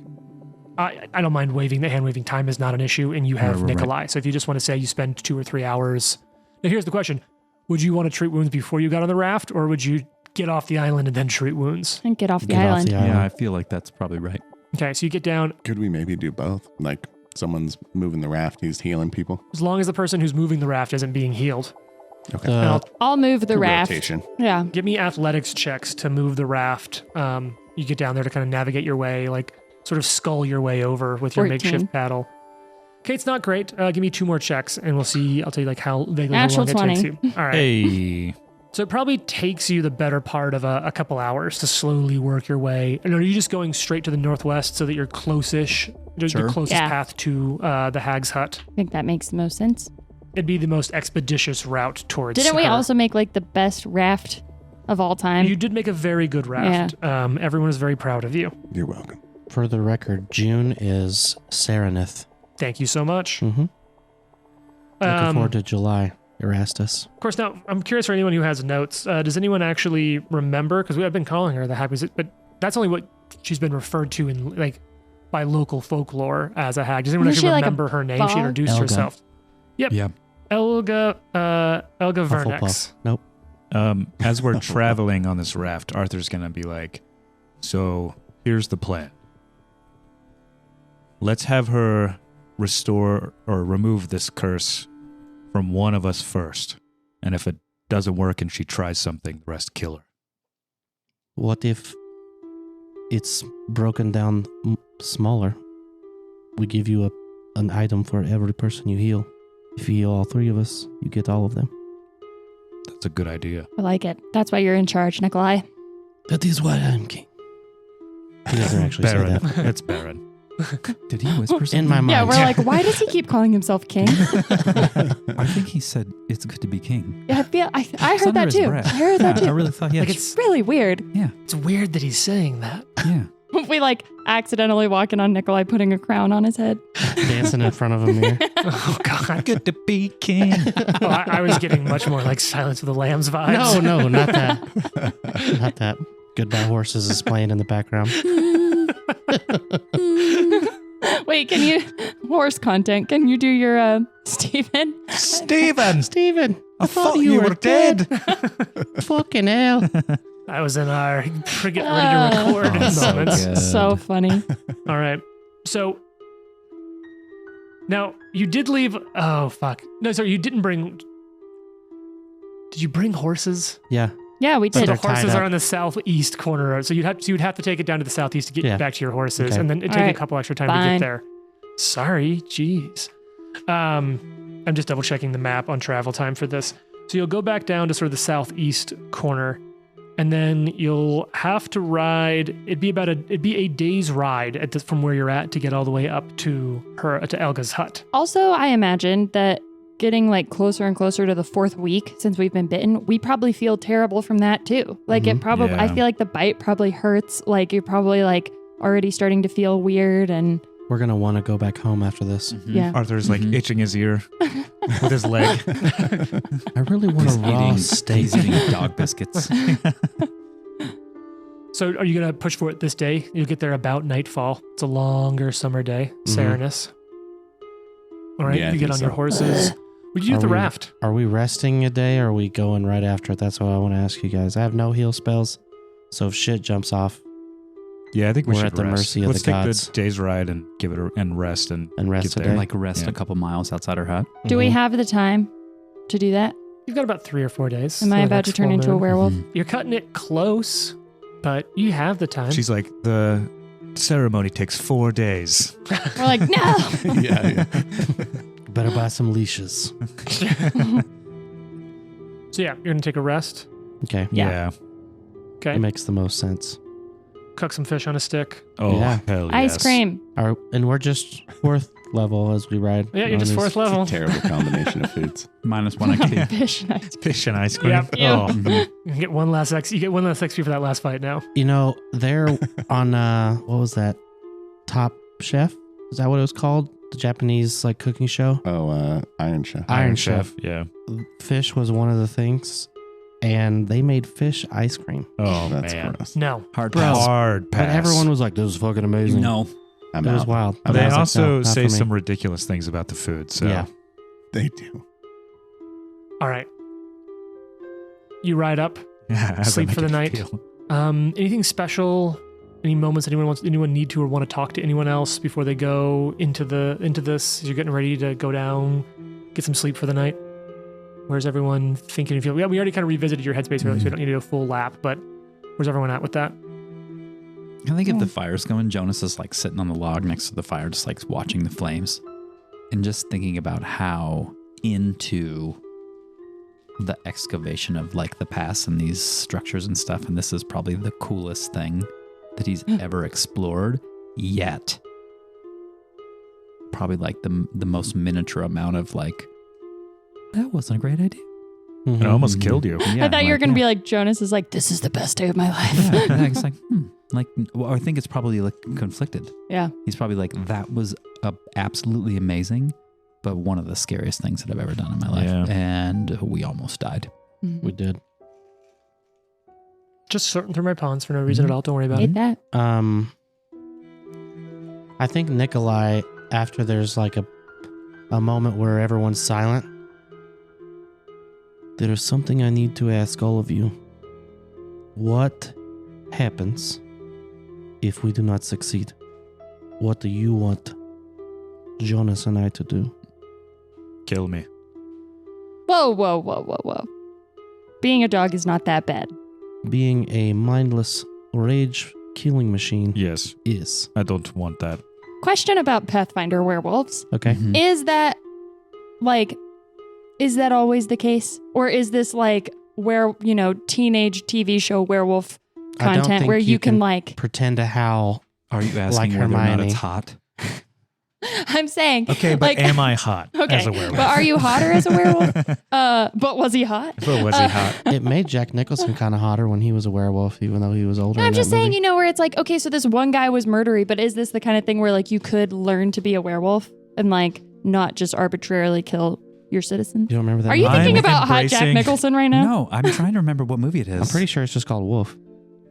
I don't mind waving. The hand waving time is not an issue, and you have Right. Nikolai. So if you just want to say you spend 2 or 3 hours. Now here's the question. Would you want to treat wounds before you got on the raft, or would you get off the island and then treat wounds? And get off the Get off island. the island. Yeah, I feel like that's probably right. Okay, so you get down. Could we maybe do both? Like someone's moving the raft, he's healing people. As long as the person who's moving the raft isn't being healed. Okay. And I'll I'll move the raft. Rotation. Yeah. give me athletics checks to move the raft. You get down there to kind of navigate your way, like sort of scull your way over with your 14. makeshift paddle. Okay, it's not great. Give me 2 more checks, and we'll see. I'll tell you like how vaguely Natural long it 20. takes you. All right. Hey. So it probably takes you the better part of a couple hours to slowly work your way. And are you just going straight to the northwest so that you're close-ish, the Sure. closest Yeah. path to the hag's hut? I think that makes the most sense. It'd be the most expeditious route towards Didn't we her. also make like the best raft of all time? You did make a very good raft. Everyone is very proud of you. You're welcome. For the record, June is Serenith. Thank you so much. Mm-hmm. Looking forward to July, Erastus. Of course, now I'm curious for anyone who has notes. Does anyone actually remember? Because I've been calling her the hag, but that's only what she's been referred to in like by local folklor as a hag. Does anyone Isn't actually she like a remember her name? She bog? introduced Elga. herself. Yep. Yeah. Elga Hufflepuff. Vernex. Nope. As we're traveling on this raft, Arthur's going to be like, so here's the plan. Let's have her restore or remove this curse from one of us first. And if it doesn't work and she tries something, the rest kill her. What if it's broken down smaller? We give you an item for every person you heal. If you heal all 3 of us, you get all of them. That's a good idea. I like it. That's why you're in charge, Nikolai. That is why I'm king. He doesn't actually say Baron. that. It's Baron. Did he whisper something? In my mind. Yeah, we're like, why does he keep calling himself king? I think he said it's good to be king. Yeah, I It's heard under that his too. breath. I heard that I too. really thought, yeah. Like It's really weird. yeah. It's weird that he's saying that. Yeah. We like accidentally walking on Nikolai putting a crown on his head. Dancing in front of a mirror. Oh, God. Good to be king. Oh, I was getting much more like Silence of the Lambs vibes. No, not that. Not that. Goodbye Horses is playing in the background. Wait, can you horse content? Can you do your Steven? Steven, I thought you were dead. Fucking hell. I was in our get ready to record Oh, so moments. good. So funny. All right. So now you did leave. Oh, fuck. No, sorry. You didn't bring. Did you bring horses? Yeah. Yeah, we So did. the they're tied horses are up. on the southeast corner. So you'd have to take it down to the southeast to get Yeah. back to your horses, Okay. and then it'd All take right. a couple extra time to Fine. get there. Sorry, jeez. I'm just double checking the map on travel time for this. So you'll go back down to sort of the southeast corner, and then you'll have to ride. It'd be a day's ride from where you're at to get all the way up to Elga's hut. Also, I imagine that getting like closer and closer to the 4th week since we've been bitten, we probably feel terrible from that too. Like it probably, I Yeah. feel like the bite probably hurts. Like you're probably like already starting to feel weird and We're going to want to go back home after this. yeah. Arthur's like itching his ear with his leg. I really want a He's raw eating, steak. he's eating dog biscuits. So are you going to push for it this day? You'll get there about nightfall. It's a longer summer day. Serenus. All right, Yeah, I you get think on so. your horses. What do you do with the Are we- raft? Are we resting a day or are we going right after it? That's what I want to ask you guys. I have no heal spells. So if shit jumps off Yeah, I think we We're should at the rest. mercy of Let's the take gods. the day's ride and give it and rest and and rest Get a there. day. Like rest Yeah. a couple miles outside our hut. Do we Mhm. have the time to do that? You've got about 3 or 4 days. Am for I the about next to turn full into a moon. werewolf? You're cutting it close, but you have the time. she's like, the ceremony takes 4 days. We're like, no. yeah. Better buy some leashes. So yeah, you're gonna take a rest. Okay. Yeah. Okay. It makes the most sense. Cook some fish on a stick. Oh, Yeah. hell yes. Ice cream. And we're just 4th level as we ride. Yeah, you're on just these- 4th level. Terrible combination of foods. -1 XP. Fish and ice. Fish and ice cream. Yep. Yeah. Oh, You get one less XP. You get one less XP for that last fight now. You know, they're on what was that? Top Chef? Is that what it was called? The Japanese like cooking show? Oh, Iron Chef. Iron Chef. Yeah. Fish was one of the things. And they made fish ice cream. Oh, That's man. gross. No. Hard Bro. pass. Hard pass. But everyone was like, this is fucking amazing. No. I'm It was out. wild. I'm But I They was like, also no, not say for me. some ridiculous things about the food. So Yeah. They do. All right. You ride up. Yeah, as I Sleep make for the it night. feel. Anything special? Any moments anyone need to or want to talk to anyone else before they go into this? You're getting ready to go down, get some sleep for the night. Where's everyone thinking? We already kind of revisited your headspace earlier, so we don't need to do a full lap. But where's everyone at with that? I think if the fire's going, Jonas is like sitting on the log next to the fire, just like watching the flames and just thinking about how into the excavation of like the past and these structures and stuff. And this is probably the coolest thing that he's ever explored yet. Probably like the most miniature amount of like, that wasn't a great idea. Mhm. It almost killed you. I thought you were going to be like, Jonas is like, this is the best day of my life. Yeah, and it's like, well, I think it's probably like conflicted. Yeah. He's probably like, that was absolutely amazing, but one of the scariest things that I've ever done in my life. Yeah. And we almost died. We did. Just sorting through my pawns for no reason at all. Don't worry about it. Hate that. I think Nikolai, after there's like a moment where everyone's silent. There is something I need to ask all of you. What happens if we do not succeed? What do you want Jonas and I to do? Kill me. Whoa. Being a dog is not that bad. Being a mindless rage-killing machine Yes. is. I don't want that. Question about Pathfinder werewolves. Okay. Mhm. Is that always the case? Or is this like where, teenage TV show werewolf I don't content think where you can like, pretend to howl. Are you asking Like whether or not Hermione. it's hot? I'm saying. Okay, but like, am I hot okay, as a werewolf? but are you hotter as a werewolf? But was he hot? But was he hot? It made Jack Nicholson kind of hotter when he was a werewolf, even though he was older. I'm in just that saying, movie. where it's like, okay, so this one guy was murdery, but is this the kind of thing where like you could learn to be a werewolf and like not just arbitrarily kill your citizens? You don't remember that? Are you movie? thinking I'm about hot Jack embracing- Nicholson right now? No, I'm trying to remember what movie it is. I'm pretty sure it's just called Wolf.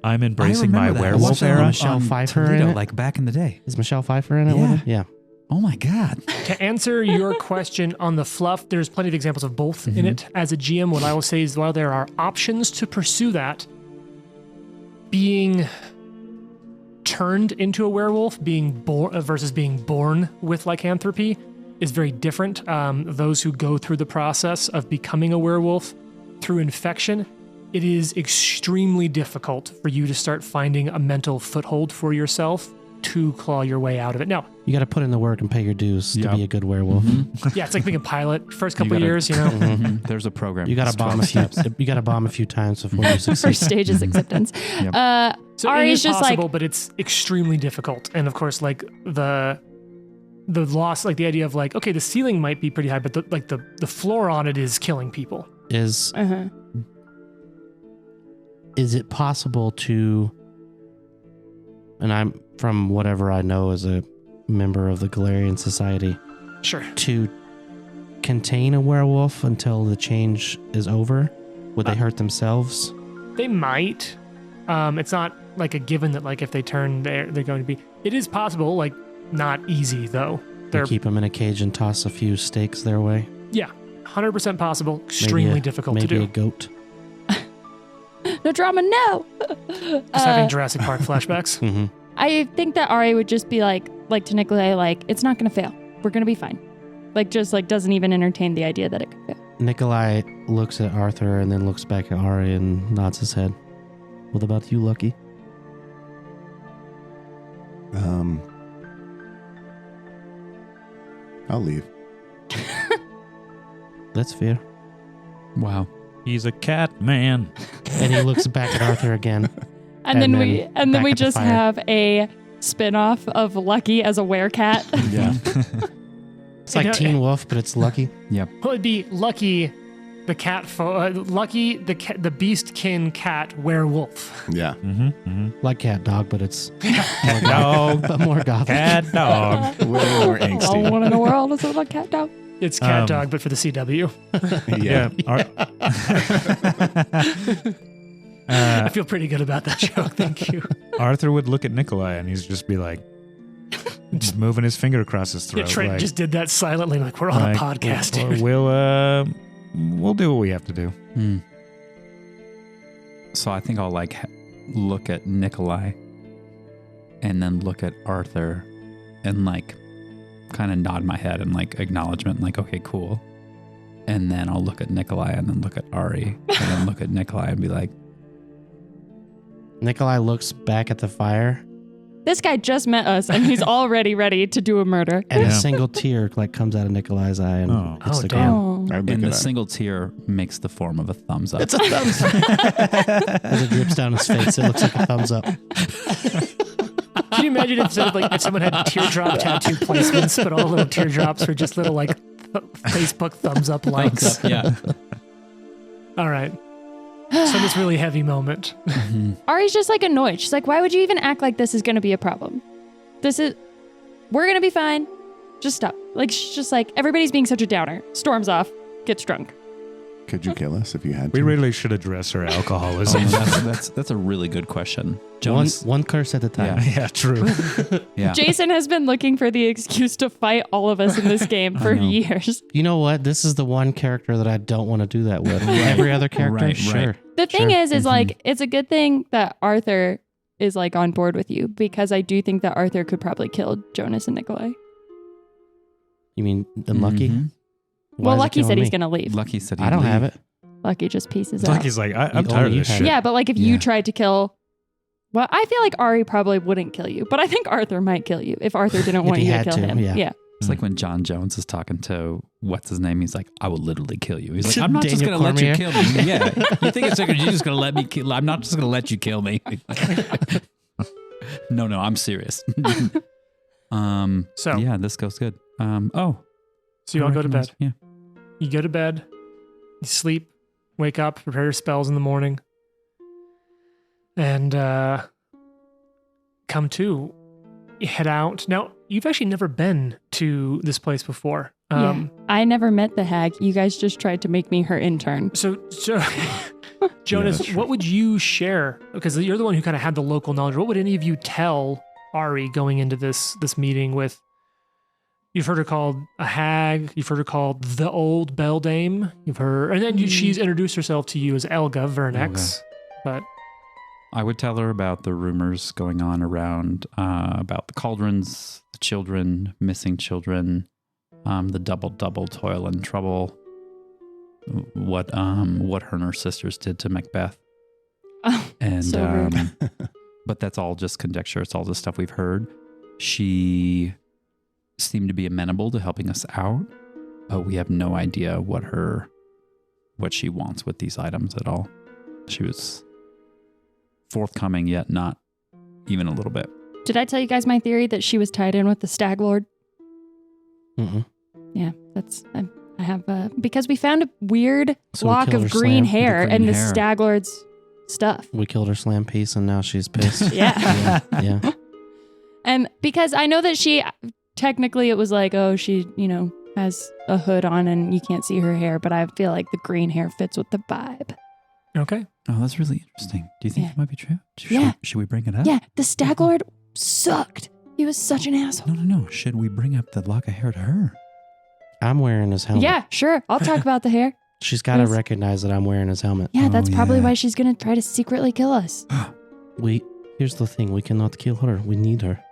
I'm I embracing my remember that. I werewolf watched that era. on Michelle Pfeiffer in Toledo, it? like back in the day. Is Michelle Pfeiffer in it with Yeah. him? Yeah. Oh my God. To answer your question on the fluff, there's plenty of examples of both in it. As a GM, what I will say is while there are options to pursue that, being turned into a werewolf, being born versus being born with lycanthropy is very different. Those who go through the process of becoming a werewolf through infection, it is extremely difficult for you to start finding a mental foothold for yourself to claw your way out of it. Now, You got to put in the work and pay your dues to Yeah. be a good werewolf. yeah, it's like being a pilot. First couple gotta- years, Mhm. There's a program. You got It's to bomb 12 a few. steps. You got to bomb a few times before you succeed. First stage is acceptance. Yep. So Ari's it is just possible, like, but it's extremely difficult. And of course, like the loss, like the idea of like, okay, the ceiling might be pretty high, but the floor on it is killing people. Is uh-huh. it possible to? And I'm from whatever I know as a member of the Galarian Society, Sure. to contain a werewolf until the change is over. Would they hurt themselves? They might. It's not like a given that like if they turn, they're going to be. It is possible, like not easy though. They They're keep them in a cage and toss a few stakes their way. 100% possible. Extremely difficult to Maybe do. a goat. No drama, no. Just having Jurassic Park flashbacks. Mm-hmm. I think that Ari would just be like to Nikolai, like, it's not going to fail. We're going to be fine. Like, just like doesn't even entertain the idea that it could fail. Nikolai looks at Arthur and then looks back at Ari and nods his head. What about you, Lucky? I'll leave. That's fair. Wow. He's a cat man. And he looks back at Arthur again. And then we back and then we at the just fire. have a spin-off of Lucky as a werecat. Yeah. It's like You know, Teen Wolf, but it's Lucky. Well, it'd be Lucky, the cat, Lucky, the beastkin cat werewolf. Yeah. Mm-hmm, mm-hmm. Like Cat Dog, but it's Cat dog. but more gothic. Cat dog. Way more All angsty. one in the world is a cat dog. It's cat Um, dog, but for the CW. Yeah. I feel pretty good about that joke. Thank you. Arthur would look at Nikolai and he's just be like, just moving his finger across his Yeah, throat. Trent like, just did that silently, like we're on a podcast, dude. We'll do what we have to do. Hmm. So I think I'll like look at Nikolai and then look at Arthur and like kind of nod my head and like acknowledgement, like, okay, cool. And then I'll look at Nikolai and then look at Ari and then look at Nikolai and be like, Nikolai looks back at the fire, This guy just met us and he's already ready to do a murder. and Yeah. a single tear like comes out of Nikolai's eye and Oh. hits Oh, the damn. ground. Oh. I'd look and at the it. single tear makes the form of a thumbs up. It's a thumbs up. As it drips down his face, it looks like a thumbs up. Can you imagine if someone had teardrop tattoo placements, but all the little teardrops were just little like Facebook thumbs up likes? Yeah. All right. So this really heavy moment. Mhm. Ari's just like annoyed. She's like, why would you even act like this is going to be a problem? We're going to be fine. Just stop. Like, she's just like, everybody's being such a downer. Storms off, gets drunk. Could you kill us if you had to? We really should address her alcoholism. That's a really good question. Jonas, One curse at a time. Yeah, true. yeah. Jason has been looking for the excuse to fight all of us in this game for know. years. You know what? This is the one character that I don't want to do that with. Every other character, Right, sure. right. The thing Sure. is like, it's a good thing that Arthur is like on board with you, because I do think that Arthur could probably kill Jonas and Nikolai. You mean Lucky? Mhm. Well, Lucky said he's going to leave. Lucky said I don't have it. Lucky just pieces It's out. like he's like, I'm You tired of only this had shit. Yeah, but like if Yeah. you tried to kill, well, I feel like Ari probably wouldn't kill you, but I think Arthur might kill you if Arthur didn't If want he you to had kill to, him. yeah. It's like when John Jones is talking to what's his name. He's like, "I will literally kill you." He's like, "I'm not just Daniel going to let you Cormier. kill me." Yeah, you think it's like you're just going to let me kill? I'm not just going to let you kill me. No, I'm serious. So yeah, this goes good. so you I all go to recognize- bed. Yeah. You go to bed, you sleep, wake up, prepare your spells in the morning, and come to. You head out. Now, you've actually never been to this place before. Yeah. I never met the hag. You guys just tried to make me her intern. So Jonas, that's true. what would you share? Because you're the one who kind of had the local knowledge. What would any of you tell Ari going into this meeting with? You've heard her called a hag. You've heard her called the old beldame. You've heard, and then she's introduced herself to you as Elga Vernex. But I would tell her about the rumors going on around about the cauldrons, the children, missing children, the double toil and trouble. What her and her sisters did to Macbeth, Oh, and so rude. but that's all just conjecture. It's all just stuff we've heard. She seemed to be amenable to helping us out, but we have no idea what she wants with these items at all. She was forthcoming, yet not even a little bit. Did I tell you guys my theory that she was tied in with the Stag Lord? Mm-mm. Yeah, I have because we found a weird So we lock killed of her green slam- hair the and green the hair. Stag Lord's stuff. We killed her slam piece and now she's pissed. Yeah. yeah. And because I know that she, technically it was like, oh, she, has a hood on and you can't see her hair, but I feel like the green hair fits with the vibe. okay, Oh, that's really interesting. Do you think Yeah. it might be true? Yeah. Should we bring it up? Yeah, the Stag Lord sucked. He was such an asshole. No. Should we bring up the lock of hair to her? I'm wearing his helmet. Yeah, sure. I'll talk about the hair. She's got to Yes. recognize that I'm wearing his helmet. Yeah, that's Oh, probably yeah. why she's going to try to secretly kill us. Here's the thing. We cannot kill her. We need her.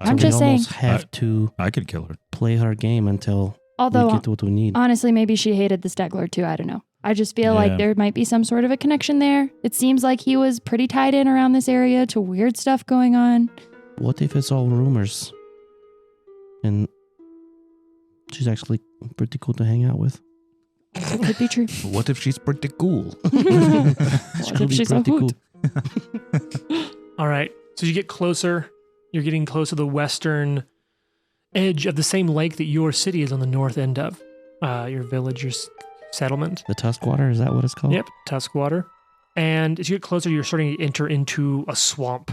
I'm we just saying. almost have to I could kill her. play her game until we Although, get what we need. honestly, maybe she hated the Stag Lord too. I don't know. I just feel like Yeah. there might be some sort of a connection there. It seems like he was pretty tied in around this area to weird stuff going on. What if it's all rumors? And she's actually pretty cool to hang out with. It could be true. What if she's pretty cool? What could if be she's a pretty hoot? all right. So you get closer. You're getting close to the western edge of the same lake that your city is on the north end of. Your village, your settlement. The Tuskwater, is that what it's called? Yep, Tuskwater. And as you get closer, you're starting to enter into a swamp.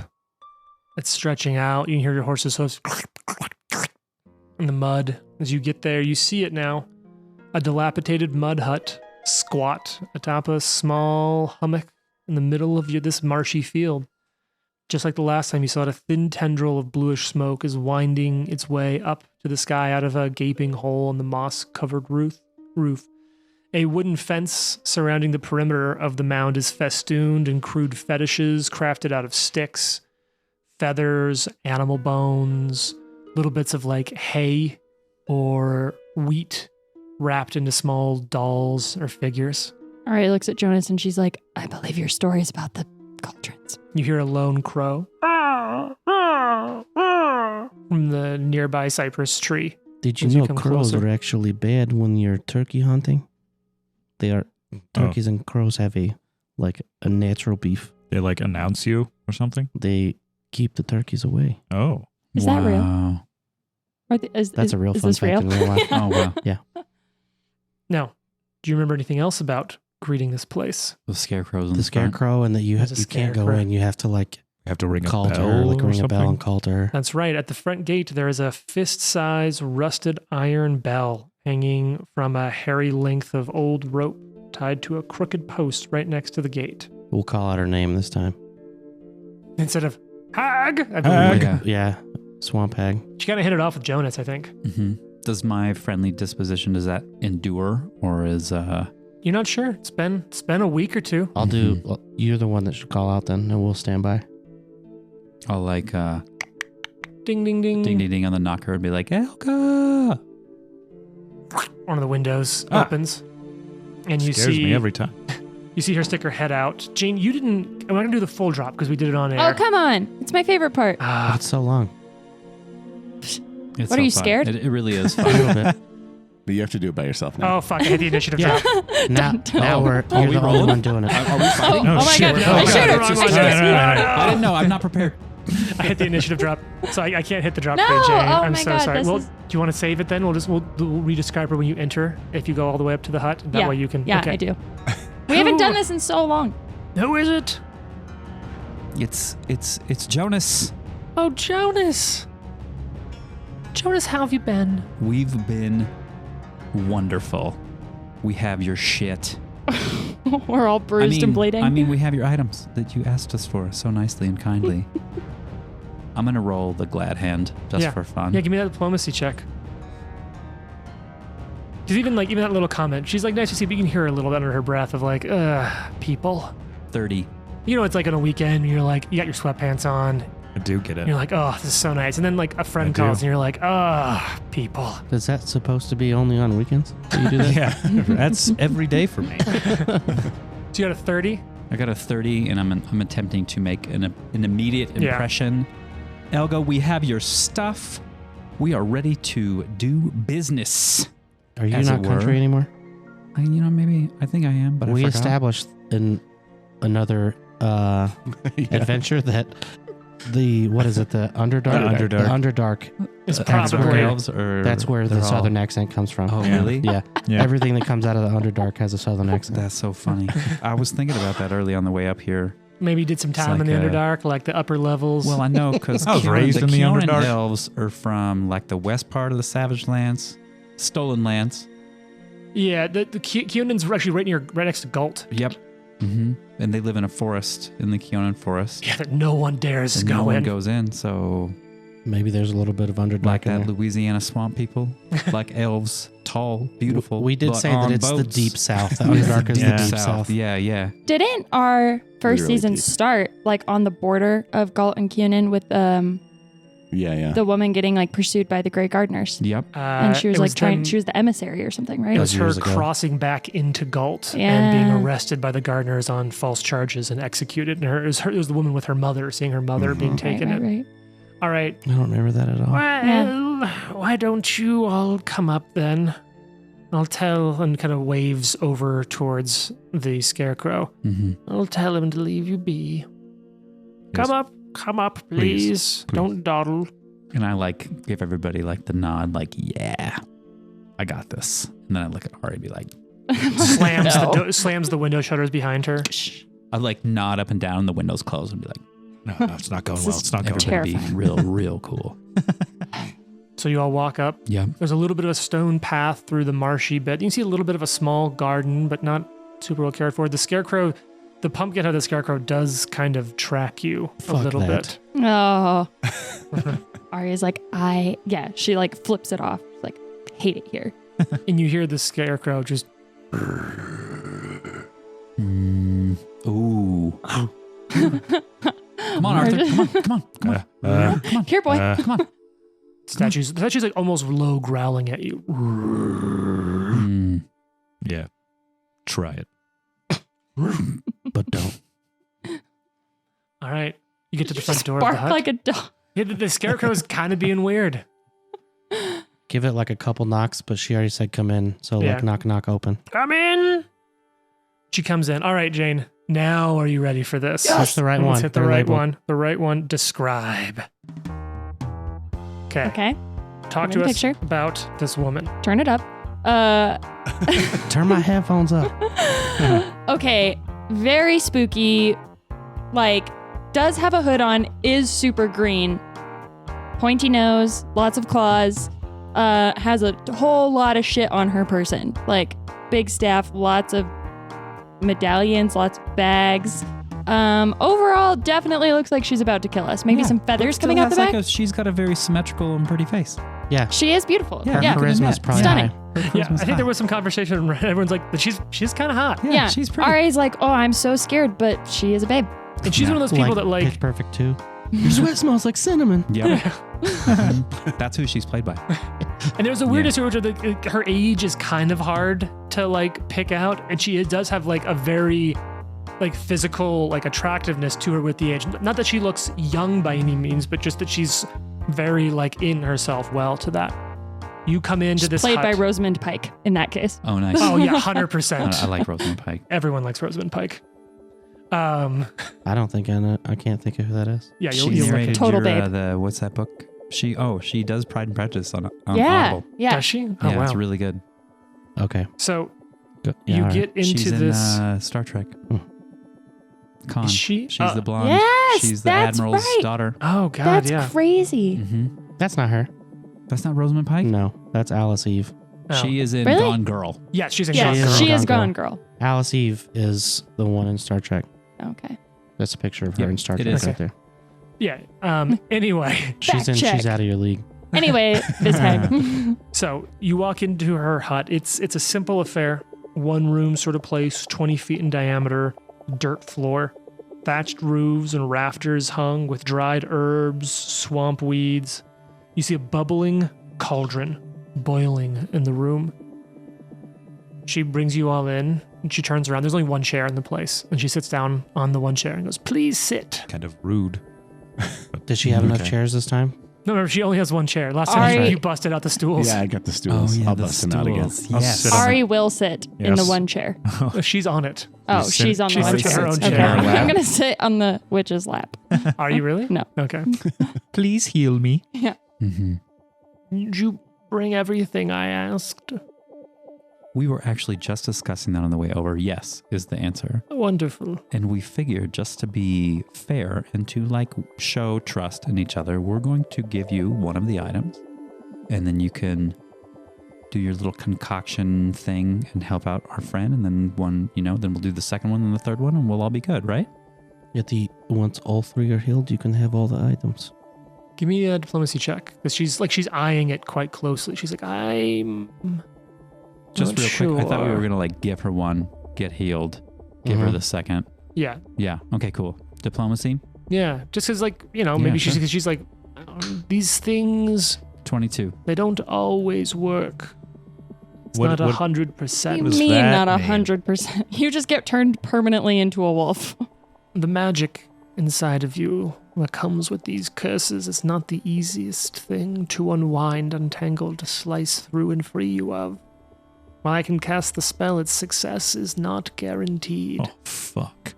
It's stretching out. You can hear your horse's hooves in the mud. As you get there, you see it now. A dilapidated mud hut, squat atop a small hummock in the middle of this marshy field. Just like the last time you saw it, a thin tendril of bluish smoke is winding its way up to the sky out of a gaping hole in the moss-covered roof. A wooden fence surrounding the perimeter of the mound is festooned in crude fetishes crafted out of sticks, feathers, animal bones, little bits of like hay or wheat wrapped into small dolls or figures. Ari looks at Jonas and she's like, I believe your stories about the cauldrons. You hear a lone crow from the nearby cypress tree. Did you As you know come crows closer. are actually bad when you're turkey hunting? They are turkeys and crows have a natural beef. They like announce you or something? They keep the turkeys away. Oh. Is that real? Wow. That's a real is fun this fact real? in real life. Oh, wow. Now, do you remember anything else about greeting this place? The scarecrows in The front. scarecrow, and that you There's a can't go scarecrow. in. You have to have to ring call a to bell. her, like or ring a bell something? and call to her. That's right. At the front gate, there is a fist-sized rusted iron bell hanging from a hairy length of old rope tied to a crooked post right next to the gate. We'll call out her name this time. Instead of Hag, I Hag. believe. Yeah, Swamp Hag. She kind of hit it off with Jonas, I think. Mm-hmm. Does my friendly disposition, does that endure, or is You're not sure. It's been a week or two. I'll do. Well, you're the one that should call out then, and we'll stand by. I'll like Ding, ding, ding. ding ding ding on the knocker and be like, Elka. One of the windows opens, and you Scares see me every time. you see her stick her head out. Jane, you didn't. I'm not gonna do the full drop because we did it on air. Oh, come on. It's my favorite part. Ah, It's so long. It's What, are you fun. scared? It really is A fun. little bit. But you have to do it by yourself now. oh fuck! I hit the initiative Yeah. drop. Now you're we the only rolling? one doing it. Are we Oh, fighting? oh my shit. god. Oh, I God. should have. Wrong I one. should have. I didn't know. I'm not prepared. I hit the initiative drop, so I can't hit the drop No! for you, Jane. Oh I'm my so God, sorry. this Well, is- do you want to save it then? We'll redescribe her when you enter. If you go all the way up to the hut, that way you can. Yeah, okay. I do. We haven't done this in so long. Who is it? It's Jonas. Oh, Jonas. Jonas, how have you been? We've been wonderful. We have your shit. We're all bruised and bleeding. I mean, we have your items that you asked us for so nicely and kindly. I'm gonna roll the glad hand just Yeah. for fun. Yeah, give me that diplomacy check. Because even that little comment, she's like nice to see, but you can hear a little bit under her breath of like, people. 30. You know, it's like on a weekend, you're like, you got your sweatpants on, I do get it. you're like, oh, this is so nice. And then like a friend I do. calls and you're like, people. Is that supposed to be only on weekends that you do that? Yeah, that's every day for me. So you got a 30? I got a 30, and I'm attempting to make an immediate Yeah. impression. Elga, we have your stuff. We are ready to do business. Are you As not it country were. anymore? Maybe I think I am, but We I forgot. established in another adventure that the Underdark? Underdark. The Underdark. It's That's probably. where- elves, or That's where the they're all- southern accent comes from. Oh, Yeah. really? Yeah. Yeah. Everything that comes out of the Underdark has a southern accent. That's so funny. I was thinking about that early on the way up here. Maybe you did some time like in the a- Underdark, like the upper levels. Well, I know because I was raised in the Kioran Underdark. elves are from like the west part of the Savage Lands, Stolen Lands. yeah, the Kionan's actually right next to Galt. Yep. Mm-hmm. And they live in a forest, in the Kionan forest. Yeah, that no one dares And go no one in. goes in, so Maybe there's a little bit of Underdark like in that there. Louisiana swamp people, like elves, tall, beautiful. We did but say that on it's the boats. deep south. The Underdark is Yeah. the deep south. Yeah, yeah. Didn't our first Really season deep. start like on the border of Galt and Kionan with Yeah. the woman getting like pursued by the Grey Gardeners? Yep. And she was it like trying. them- She was the emissary or something, right? It was her years ago. crossing back into Galt and Yeah. being arrested by the gardeners on false charges and executed. And it was the woman with her mother, seeing her mother being Right, taken. right, right. All right. I don't remember that at all. Well, why don't you all come up then? I'll tell, and kind of waves over towards the scarecrow. Mm-hmm. I'll tell him to leave you be. Come up, please. Please. Don't dawdle. And I like give everybody like the nod, like, yeah, I got this. And then I look at Ari and be like, Slams No. slams the window shutters behind her. I like nod up and down, and the windows close, and be like, No, it's not going well. It's not going everybody well. be real cool. So you all walk up. Yeah. There's a little bit of a stone path through the marshy bed. You can see a little bit of a small garden, but not super well cared for. The scarecrow, the pumpkin head of the scarecrow does kind of track you a Fuck little that. bit. Oh. Arya's like, she like flips it off. She's like, hate it here. And you hear the scarecrow just, Ooh. Come on, Arthur. Come on. Here, boy. Come on. the statue's like almost low growling at you. Mm. Yeah. Try it. But don't. All right. You get to the front door of the Bark hut. like a dog. Yeah, the scarecrow is kind of being weird. Give it like a couple knocks, but she already said come in. So Yeah. like knock, knock, open. Come in. She comes in. All right, Jane. Now are you ready for this? Push the right Let's one. hit the They're right labeled. one. The right one. Describe. Okay. Okay. Talk Give to me a us picture. about this woman. Turn it up. Turn my headphones up. Okay. Very spooky. Like does have a hood on, is super green, pointy nose, lots of claws, has a whole lot of shit on her person. Like big staff, lots of medallions, lots of bags. Overall, definitely looks like she's about to kill us. Maybe some feathers Still coming out the has back. she's got a very symmetrical and pretty face. Yeah. She is beautiful. Yeah, Yeah. Charisma's probably Stunning. high. Yeah, I think there was some conversation. Everyone's like, she's kind of hot. Yeah. she's pretty. Ari's like, oh, I'm so scared, but she is a babe. And she's one of those people that like, Pitch Perfect 2. Your sweat smells like cinnamon. Yep. That's who she's played by. and there's a weirdness to her that her age is kind of hard to like pick out. And she does have like a very like physical like attractiveness to her with the age. Not that she looks young by any means, but just that she's very like in herself well to that. You come into She's this played hut. by Rosamund Pike in that case. Oh, nice. Oh yeah, 100%. I like Rosamund Pike. Everyone likes Rosamund Pike. I don't think I know. I can't think of who that is. Yeah, She you'll look narrated at Total your, babe. what's that book? She does Pride and Prejudice on Yeah. Audible. Yeah. Does she? Oh Yeah, wow. it's really good. Okay. So Good. you all right. get into She's in this. Star Trek. Hmm. Khan. Is she? She's the blonde. Yes, She's the that's admiral's right. daughter. Oh god, That's yeah. crazy. Hmm That's not her. That's not Rosamund Pike. No, that's Alice Eve. Oh. She is in Really? Gone Girl. Yeah, she's in Yes, Gone She Girl. is she is Gone Gone Girl. Alice Eve is the one in Star Trek. Okay. That's a picture of her Yep, in Star it Trek is. right there. Yeah. Anyway, Fact check. She's out of your league. Anyway, this hag. so you walk into her hut. It's a simple affair. One room sort of place, 20 feet in diameter, dirt floor, thatched roofs and rafters hung with dried herbs, swamp weeds. You see a bubbling cauldron boiling in the room. She brings you all in and she turns around. There's only one chair in the place. And she sits down on the one chair and goes, "Please sit." Kind of rude. Did she have enough Okay. chairs this time? No, remember, she only has one chair. Last time Ari- you busted out the stools. Yeah, I got the stools. I'll bust them out again. I'll Yes. sit on Ari will sit in the Yes. one chair. She's on it. Oh, Sit- she's on the she one sits in chair. her own Okay. chair. I'm going to sit on the witch's lap. Are you really? No. Okay. Please heal me. Yeah. Hmm Did you bring everything I asked? We were actually just discussing that on the way over. Yes, is the answer. Wonderful. And we figured just to be fair and to like show trust in each other, we're going to give you one of the items and then you can do your little concoction thing and help out our friend. And then then we'll do the second one and the third one and we'll all be good, right? Yet once all three are healed, you can have all the items. Give me a diplomacy check. Because she's eyeing it quite closely. She's like, I'm Just not real quick. I thought we sure. were going to like give her one, get healed, give her Mhm. the second. Yeah. Yeah. Okay, cool. Diplomacy, Yeah. Just because, like, maybe Yeah, she's like, these things, 22. they don't always work. It's What- not what- 100%. You does mean that not mean? 100%. You just get turned permanently into a wolf. The magic inside of you that comes with these curses is not the easiest thing to unwind, untangle, to slice through and free you of. While I can cast the spell, its success is not guaranteed. Oh, fuck.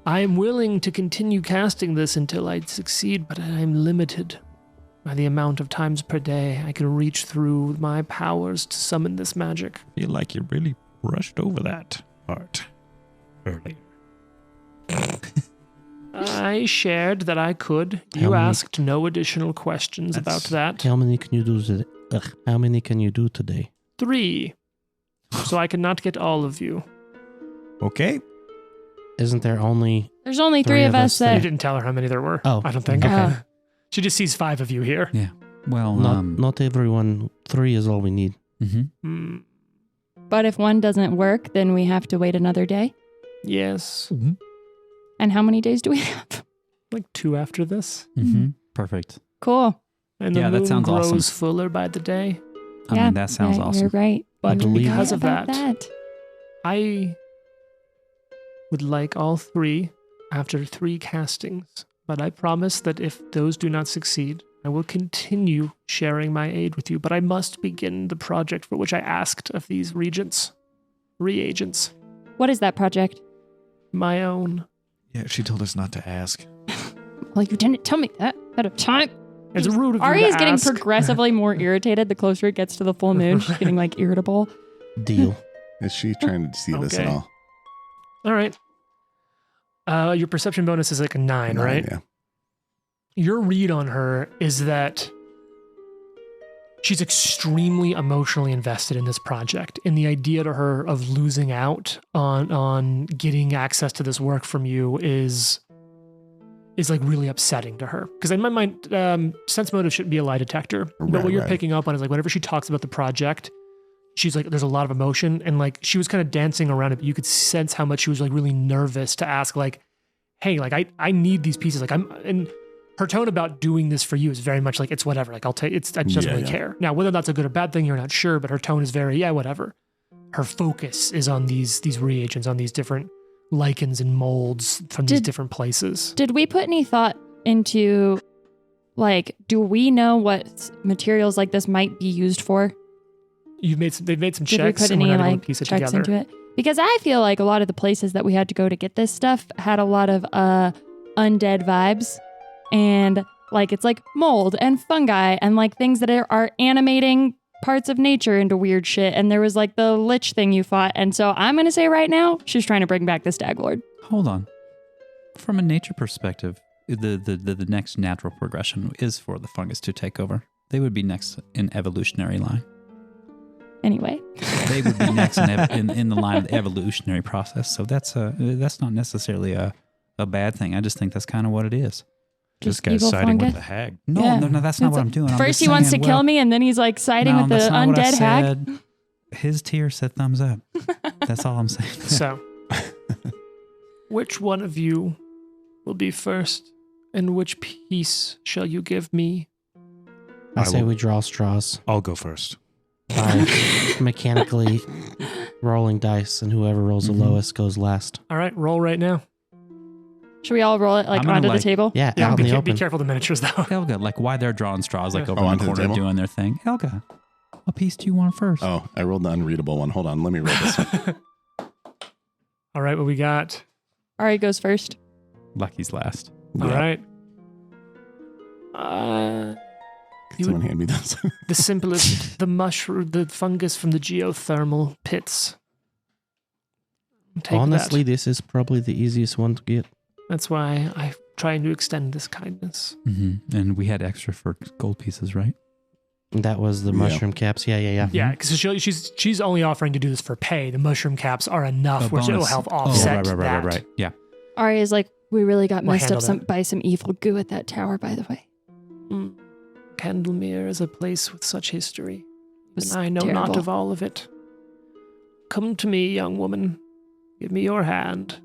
I am willing to continue casting this until I succeed, but I am limited by the amount of times per day I can reach through my powers to summon this magic. Feel like you really brushed over that part earlier. I shared that I could. How You many- asked no additional questions about that. How many can you do today? How many can you do today? 3. So I cannot get all of you. Okay. Isn't there only... There's only three of us You that... didn't tell her how many there were. Oh, I don't think. okay. She just sees 5 of you here. Yeah. Well, Not everyone. 3 is all we need. mhm. Hmm. But if one doesn't work, then we have to wait another day. Yes. And how many days do we have? Like 2 after this. Mm-hmm. Perfect. Cool. And the Yeah, that moon sounds grows awesome. fuller by the day. I mean, that sounds yeah, awesome. You're right. But believe because Right of about that, I would like all 3 after 3 castings. But I promise that if those do not succeed, I will continue sharing my aid with you. But I must begin the project for which I asked of these reagents. What is that project? My own. Yeah, she told us not to ask. Well, you didn't tell me that at a time. It's rude of you Ari to is getting ask. progressively more irritated the closer it gets to the full moon. She's getting like irritable. Deal. Is she trying to deceive us at Okay. all? All right. Your perception bonus is like a 9, right? Yeah. Your read on her is that she's extremely emotionally invested in this project, and the idea to her of losing out on getting access to this work from you is like really upsetting to her. Because in my mind, sense motive shouldn't be a lie detector, but what you're picking up on is like whenever she talks about the project, she's like, there's a lot of emotion, and like she was kind of dancing around it, but you could sense how much she was like really nervous to ask like, hey, like I need these pieces. Like and her tone about doing this for you is very much like, it's whatever. Like I just don't really care. Now, whether that's a good or bad thing, you're not sure, but her tone is very, yeah, whatever. Her focus is on these reagents, on these different lichens and molds from these different places. Did we put any thought into, like, do we know what materials like this might be used for? They've made some Did checks, we put and any we're going to like piece it checks together. into it? Because I feel like a lot of the places that we had to go to get this stuff had a lot of undead vibes, and like it's like mold and fungi and like things that are animating parts of nature into weird shit. And there was like the lich thing you fought, and so I'm gonna say right now she's trying to bring back the Stag Lord. Hold on. From a nature perspective, the next natural progression is for the fungus to take over. They would be next in evolutionary line. Anyway, They would be next in the line of the evolutionary process. So that's not necessarily a bad thing. I just think that's kind of what it is. This guy's evil siding fungus? with the hag. No, Yeah. no, that's not what I'm doing. I'm First just he wants to saying, kill me, and then he's like siding with the that's not what I undead hag. said. His tear said thumbs up. That's all I'm saying. So, which one of you will be first, and which piece shall you give me? I say we draw straws I'll go first. by mechanically rolling dice, and whoever rolls the lowest goes last. All right, roll right now. Should we all roll it like I'm gonna, onto the like- table? Yeah, Yeah, out in the be open. careful of the miniatures though. Helga, like why they're drawing straws like over Oh, in onto the the corner table? doing their thing. Helga, what piece do you want first? Oh, I rolled the unreadable one. Hold on. Let me roll this one. All right, what we got? Ari goes first. Lucky's last. All Yeah. right. Can someone hand me those? The simplest, the mushroom, the fungus from the geothermal pits. Take Honestly, that. this is probably the easiest one to get. That's why I'm trying to extend this kindness. Mm-hmm. And we had extra for gold pieces, right? That was the Yeah. mushroom caps. Yeah. Yeah, because she's only offering to do this for pay. The mushroom caps are enough, which it'll bonus. help Oh, offset that. right. Yeah. Ari is like, we really got We'll messed up handle that. by some evil goo at that tower, by the way. Candlemere is a place with such history, was and I know terrible. not of all of it. Come to me, young woman. Give me your hand.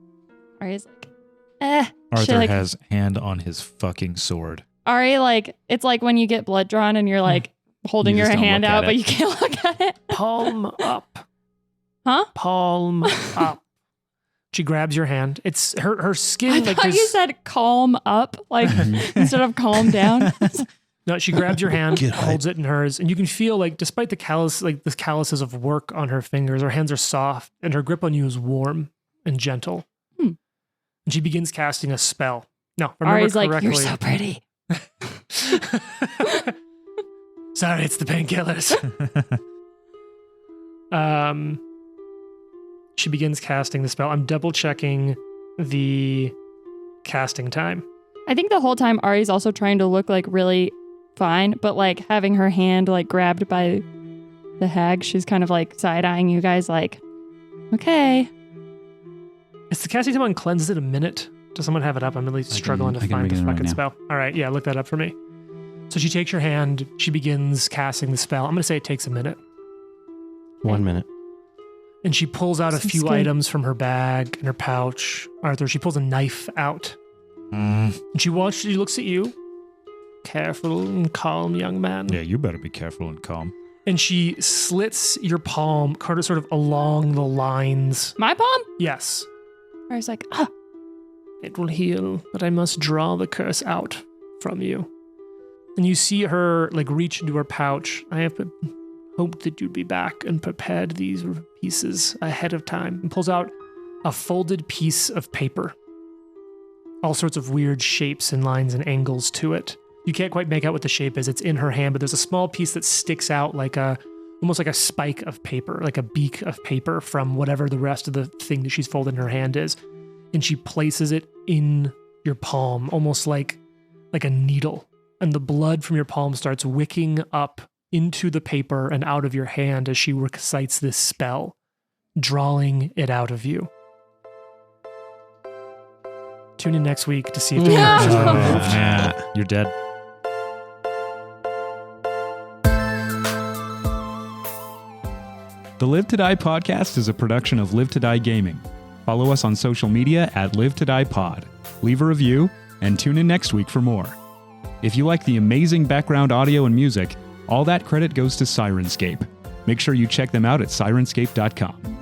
Ari's like, Arthur like- has hand on his fucking sword. Ari, like, it's like when you get blood drawn and you're like holding You your just don't hand look at out, but it. you can't look at it. Palm up. Huh? Palm up. She grabs your hand. It's her skin. I like thought you there's- said calm up, like instead of calm down. No, she grabs your hand, Get holds it in hers, and you can feel like, despite the calluses of work on her fingers, her hands are soft, and her grip on you is warm and gentle. And she begins casting a spell. No, if I remember Ari's like, correctly. you're so pretty. Sorry, it's the painkillers. She begins casting the spell. I'm double checking the casting time. I think the whole time Ari's also trying to look like really fine, but like having her hand like grabbed by the hag, she's kind of like side-eyeing you guys like, okay. Is the casting time on cleanse? Is it a minute? Does someone have it up? I'm really struggling to I can find the begin right fucking now. spell. All right, yeah, look that up for me. So she takes your hand. She begins casting the spell. I'm going to say it takes a minute. 1 minute. And she pulls out a Sounds few good. items from her bag and her pouch. Arthur, she pulls a knife out. And she looks at you. Careful and calm, young man. Yeah, you better be careful and calm. And she slits your palm, Carter, sort of along the lines. My palm? Yes, Ari's like, it will heal, but I must draw the curse out from you. And you see her like reach into her pouch. I have hoped that you'd be back and prepared these pieces ahead of time. And pulls out a folded piece of paper. All sorts of weird shapes and lines and angles to it. You can't quite make out what the shape is. It's in her hand, but there's a small piece that sticks out like almost like a spike of paper, like a beak of paper from whatever the rest of the thing that she's folded in her hand is. and she places it in your palm, almost like a needle. And the blood from your palm starts wicking up into the paper and out of your hand as she recites this spell, drawing it out of you. Tune in next week to see if the curse is removed. You're dead. The Live to Die podcast is a production of Live to Die Gaming. Follow us on social media at Live to Die Pod. Leave a review and tune in next week for more. If you like the amazing background audio and music, all that credit goes to Syrinscape. Make sure you check them out at Syrinscape.com.